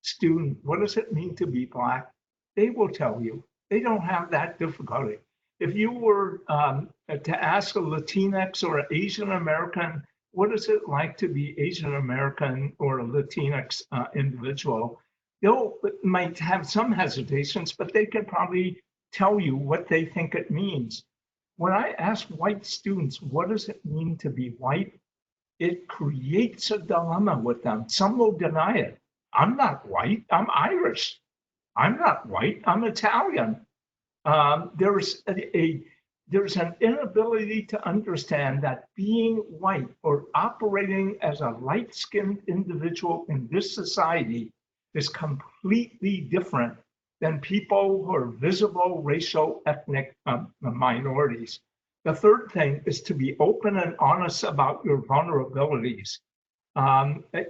student, what does it mean to be Black? They will tell you. They don't have that difficulty. If you were to ask a Latinx or an Asian American, what is it like to be Asian American or a Latinx individual? They'll might have some hesitations, but they can probably tell you what they think it means. When I ask white students, what does it mean to be white? It creates a dilemma with them. Some will deny it. I'm not white, I'm Irish. I'm not white, I'm Italian. There's an inability to understand that being white or operating as a light-skinned individual in this society is completely different than people who are visible racial ethnic minorities. The third thing is to be open and honest about your vulnerabilities.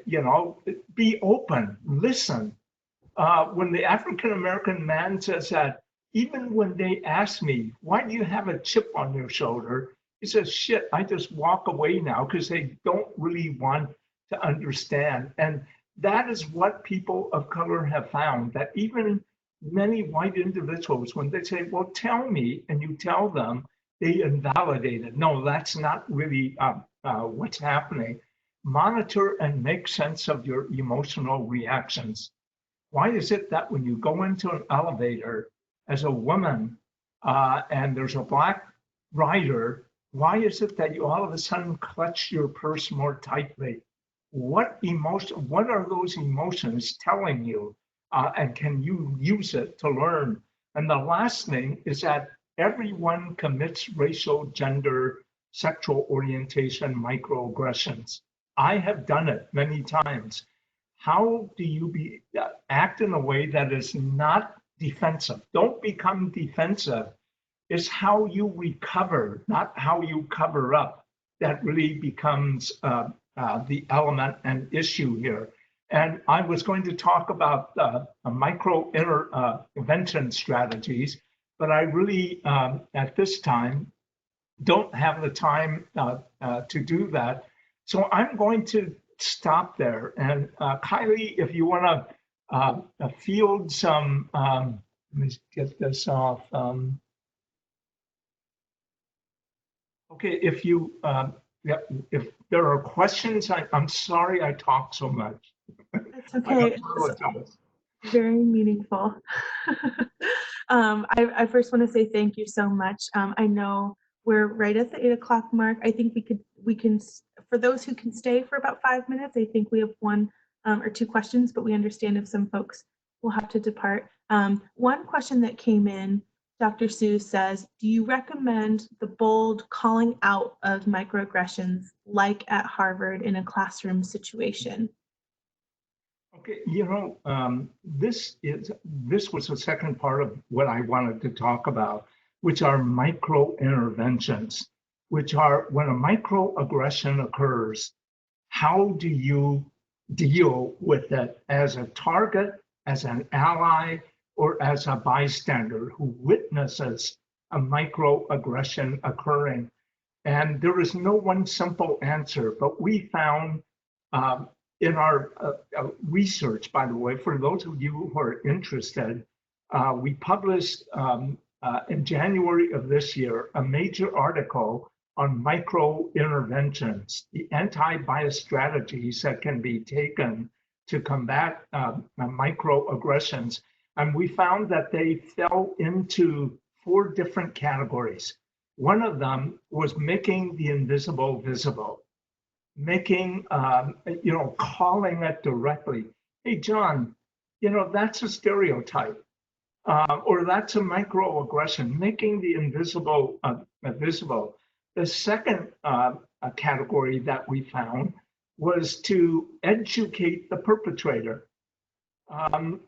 You know, be open, listen. When the African American man says that, even when they ask me, why do you have a chip on your shoulder? He says, shit, I just walk away now because they don't really want to understand. And that is what people of color have found, that even many white individuals, when they say, well, tell me, and you tell them, they invalidate it. No, that's not really what's happening. Monitor and make sense of your emotional reactions. Why is it that when you go into an elevator as a woman and there's a Black rider, why is it that you all of a sudden clutch your purse more tightly? What emotion? What are those emotions telling you? And can you use it to learn? And the last thing is that everyone commits racial, gender, sexual orientation microaggressions. I have done it many times. How do you act in a way that is not defensive? Don't become defensive. It's how you recover, not how you cover up, that really becomes the element and issue here. And I was going to talk about micro intervention strategies, but I really, at this time, don't have the time to do that. So I'm going to stop there. And Kylie, if you want to field some, let me get this off. Okay, if you, yeah, if there are questions, I'm sorry I talk so much. It's okay. It's very meaningful. I first want to say thank you so much. I know we're right at the 8 o'clock mark. I think we can, for those who can stay for about 5 minutes, I think we have one or two questions, but we understand if some folks will have to depart. One question that came in, Dr. Sue says, do you recommend the bold calling out of microaggressions like at Harvard in a classroom situation? Okay, this was the second part of what I wanted to talk about, which are micro interventions, which are when a microaggression occurs, how do you deal with it as a target, as an ally, or as a bystander who witnesses a microaggression occurring? And there is no one simple answer, but we found in our research, by the way, for those of you who are interested, we published in January of this year a major article on micro interventions, the anti-bias strategies that can be taken to combat microaggressions. And we found that they fell into 4 different categories. One of them was making the invisible visible, making, calling it directly. Hey, John, that's a stereotype, or that's a microaggression, making the invisible visible. The second category that we found was to educate the perpetrator. And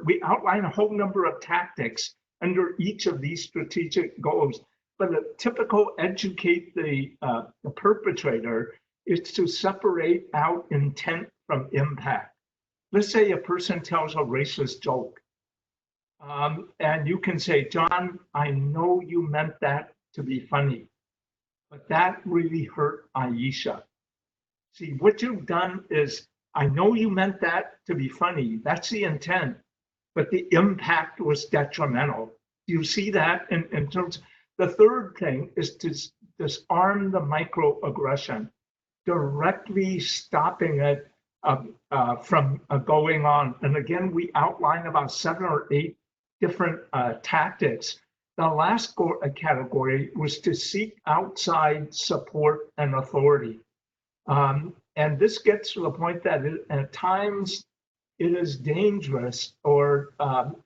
we outline a whole number of tactics under each of these strategic goals. But a typical educate the perpetrator is to separate out intent from impact. Let's say a person tells a racist joke. And you can say, John, I know you meant that to be funny, but that really hurt Aisha. See, what you've done is, I know you meant that to be funny. That's the intent, but the impact was detrimental. You see that in terms. The third thing is to disarm the microaggression, directly stopping it from going on. And again, we outline about 7 or 8 different tactics. The last category was to seek outside support and authority. And this gets to the point that at times it is dangerous, or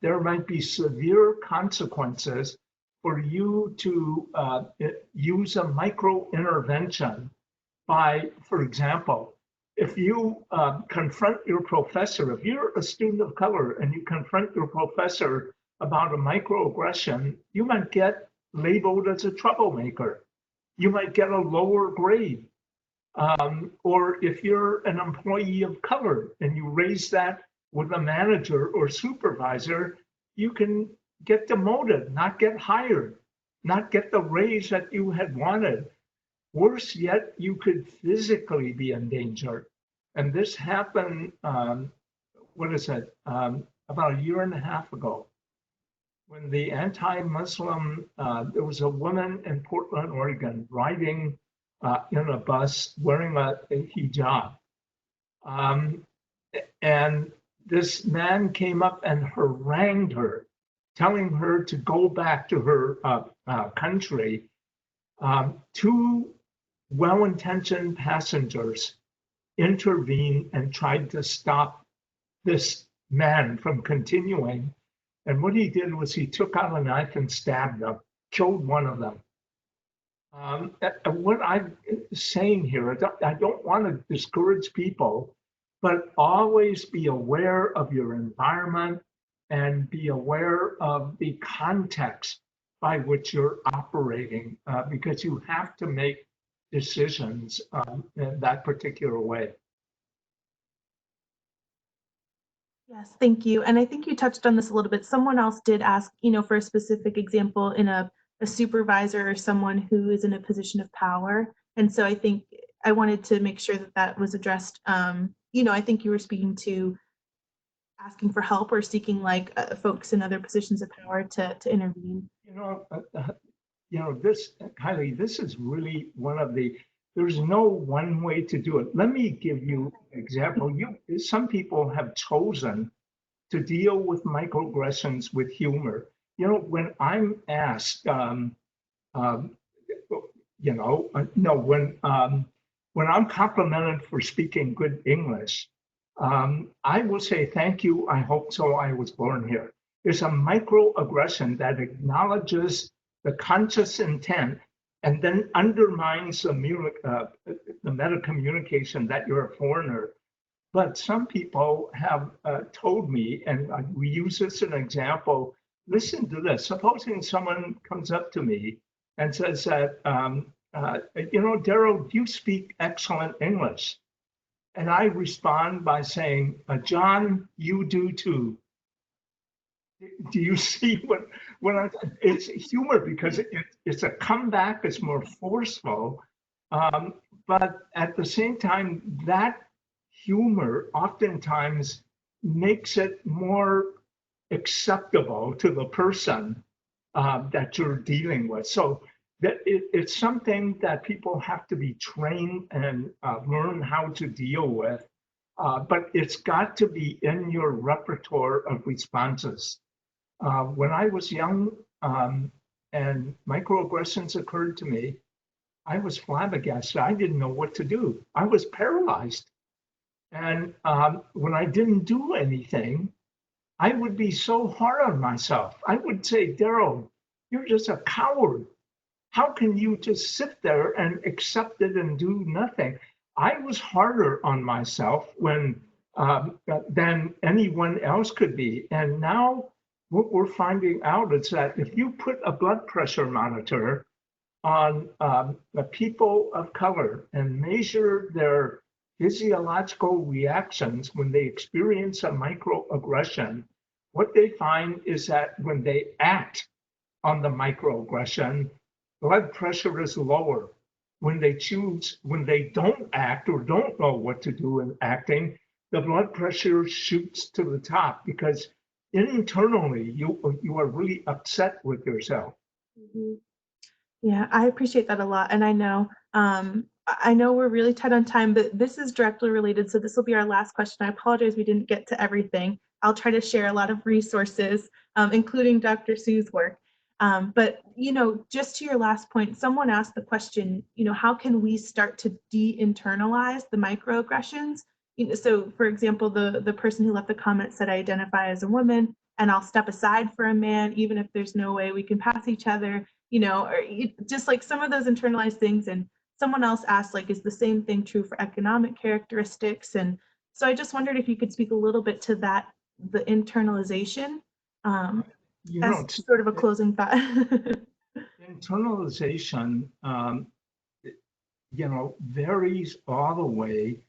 there might be severe consequences for you to use a micro intervention by, for example, if you confront your professor, if you're a student of color and you confront your professor about a microaggression, you might get labeled as a troublemaker. You might get a lower grade. Or if you're an employee of color and you raise that with a manager or supervisor, you can get demoted, not get hired, not get the raise that you had wanted. Worse yet, you could physically be in danger. And this happened, about a year and a half ago, when the anti-Muslim, there was a woman in Portland, Oregon, riding in a bus wearing a hijab. And this man came up and harangued her, telling her to go back to her country. 2 well-intentioned passengers intervened and tried to stop this man from continuing. And what he did was he took out a knife and stabbed them, killed one of them. What I'm saying here, I don't want to discourage people, but always be aware of your environment and be aware of the context by which you're operating, because you have to make decisions in that particular way. Yes, thank you. And I think you touched on this a little bit. Someone else did ask, for a specific example in a supervisor or someone who is in a position of power. And so I think I wanted to make sure that that was addressed. I think you were speaking to asking for help or seeking like folks in other positions of power to intervene. This, Kylie, this is really one of there's no one way to do it. Let me give you an example. Some people have chosen to deal with microaggressions with humor. When I'm asked, um, no, when I'm complimented for speaking good English, I will say, thank you, I hope so, I was born here. There's a microaggression that acknowledges the conscious intent and then undermines the meta communication that you're a foreigner. But some people have told me, and we use this as an example, listen to this. Supposing someone comes up to me and says that, Derald, you speak excellent English. And I respond by saying, John, you do too. Do you see it's humor because it's a comeback, it's more forceful. But at the same time, that humor oftentimes makes it more acceptable to the person that you're dealing with. So that it's something that people have to be trained and learn how to deal with. But it's got to be in your repertoire of responses. When I was young and microaggressions occurred to me, I was flabbergasted. I didn't know what to do. I was paralyzed. And when I didn't do anything, I would be so hard on myself. I would say, Derald, you're just a coward. How can you just sit there and accept it and do nothing? I was harder on myself than anyone else could be. And now what we're finding out is that if you put a blood pressure monitor on the people of color and measure their physiological reactions when they experience a microaggression, what they find is that when they act on the microaggression, blood pressure is lower. When they don't act or don't know what to do in acting, the blood pressure shoots to the top because internally you are really upset with yourself. Mhm. Yeah, I appreciate that a lot. And I know we're really tight on time, but this is directly related. So this will be our last question. I apologize we didn't get to everything. I'll try to share a lot of resources, including Dr. Sue's work. But just to your last point, someone asked the question, how can we start to de-internalize the microaggressions? So for example, the person who left the comment said, I identify as a woman and I'll step aside for a man, even if there's no way we can pass each other, or just like some of those internalized things. And someone else asked, like, is the same thing true for economic characteristics? And so I just wondered if you could speak a little bit to that, the internalization, as sort of a closing thought. Internalization, varies all the way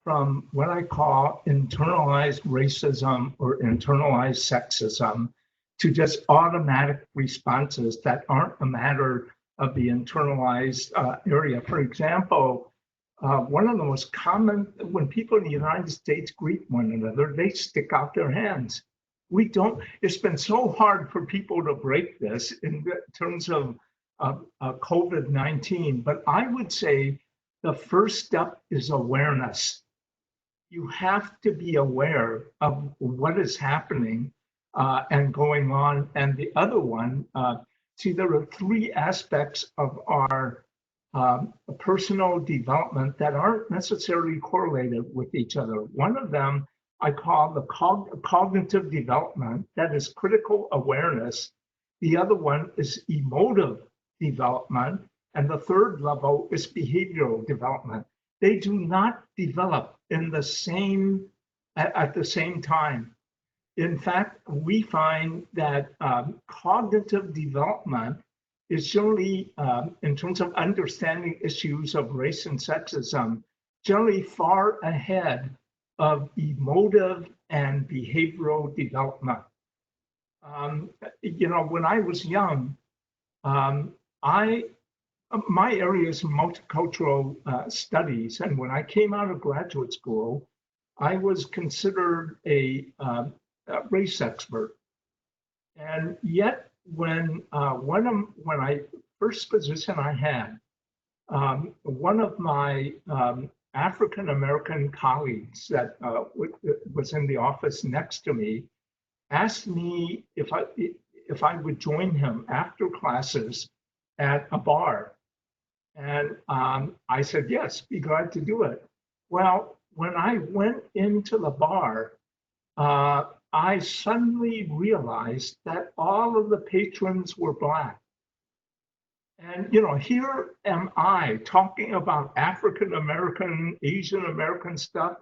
from what I call internalized racism or internalized sexism to just automatic responses that aren't a matter of the internalized area. For example, one of the most common, when people in the United States greet one another, they stick out their hands. We don't, it's been so hard for people to break this in terms of COVID-19, but I would say the first step is awareness. You have to be aware of what is happening and going on. And the other one, see, there are three aspects of our personal development that aren't necessarily correlated with each other. One of them I call the cognitive development, that is critical awareness. The other one is emotive development. And the third level is behavioral development. They do not develop at the same time. In fact, we find that cognitive development is generally, in terms of understanding issues of race and sexism, generally far ahead of emotive and behavioral development. When I was young, I My area is multicultural studies, and when I came out of graduate school, I was considered a race expert. And yet, when I first position I had, one of my African American colleagues that was in the office next to me asked me if I would join him after classes at a bar. And I said, yes, be glad to do it. Well, when I went into the bar, I suddenly realized that all of the patrons were Black. And, here am I talking about African American, Asian American stuff.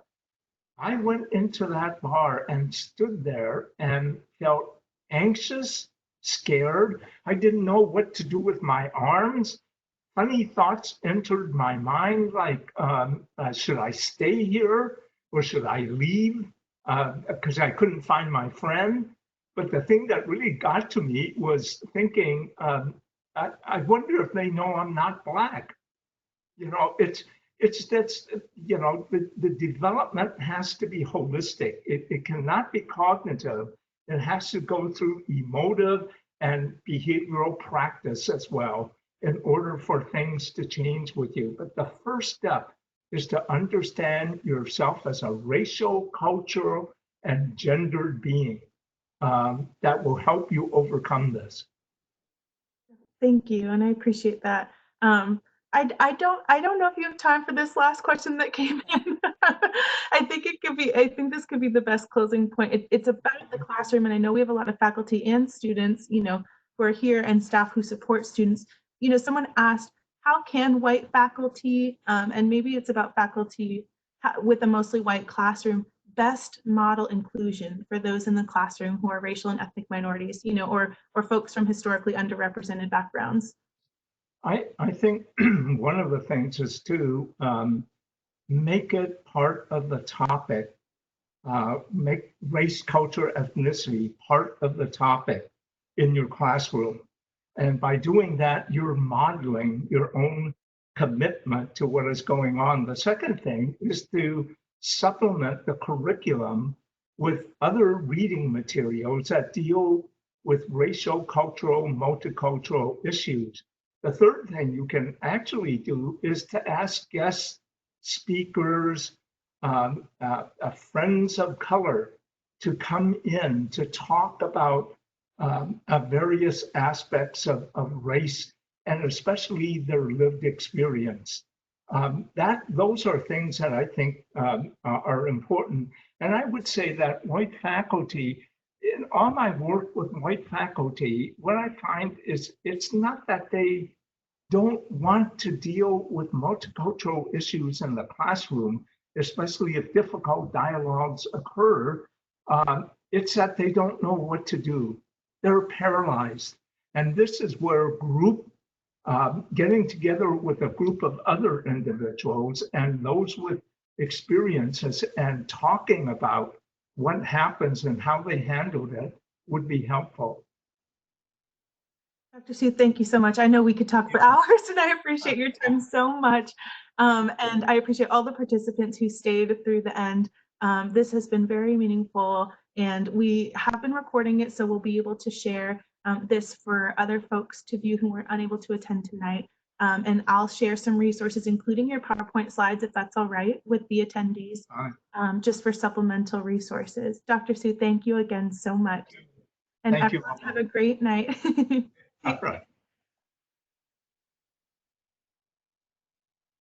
I went into that bar and stood there and felt anxious, scared. I didn't know what to do with my arms. Funny thoughts entered my mind, like, should I stay here or should I leave? Because I couldn't find my friend. But the thing that really got to me was thinking, I wonder if they know I'm not Black. That's, the development has to be holistic. It cannot be cognitive. It has to go through emotive and behavioral practice as well in order for things to change with you. But the first step is to understand yourself as a racial, cultural, and gendered being that will help you overcome this. Thank you, and I appreciate that. I don't know if you have time for this last question that came in. I think this could be the best closing point. It's about the classroom, and I know we have a lot of faculty and students, who are here, and staff who support students. Someone asked, how can white faculty, and maybe it's about faculty with a mostly white classroom, best model inclusion for those in the classroom who are racial and ethnic minorities, or folks from historically underrepresented backgrounds? I think one of the things is to make it part of the topic, make race, culture, ethnicity part of the topic in your classroom. And by doing that, you're modeling your own commitment to what is going on. The second thing is to supplement the curriculum with other reading materials that deal with racial, cultural, multicultural issues. The third thing you can actually do is to ask guest speakers, friends of color to come in to talk about various aspects of race and especially their lived experience. Those are things that I think are important. And I would say that white faculty, in all my work with white faculty, what I find is it's not that they don't want to deal with multicultural issues in the classroom, especially if difficult dialogues occur. It's that they don't know what to do. They're paralyzed. And this is where getting together with a group of other individuals and those with experiences and talking about what happens and how they handled it would be helpful. Dr. Sue, thank you so much. I know we could talk for hours, and I appreciate your time so much. And I appreciate all the participants who stayed through the end. This has been very meaningful, and we have been recording it, so we'll be able to share this for other folks to view who were unable to attend tonight. And I'll share some resources, including your PowerPoint slides, if that's all right, with the attendees, just for supplemental resources. Dr. Sue, thank you again so much. And Thank you. Everyone have a great night. All right.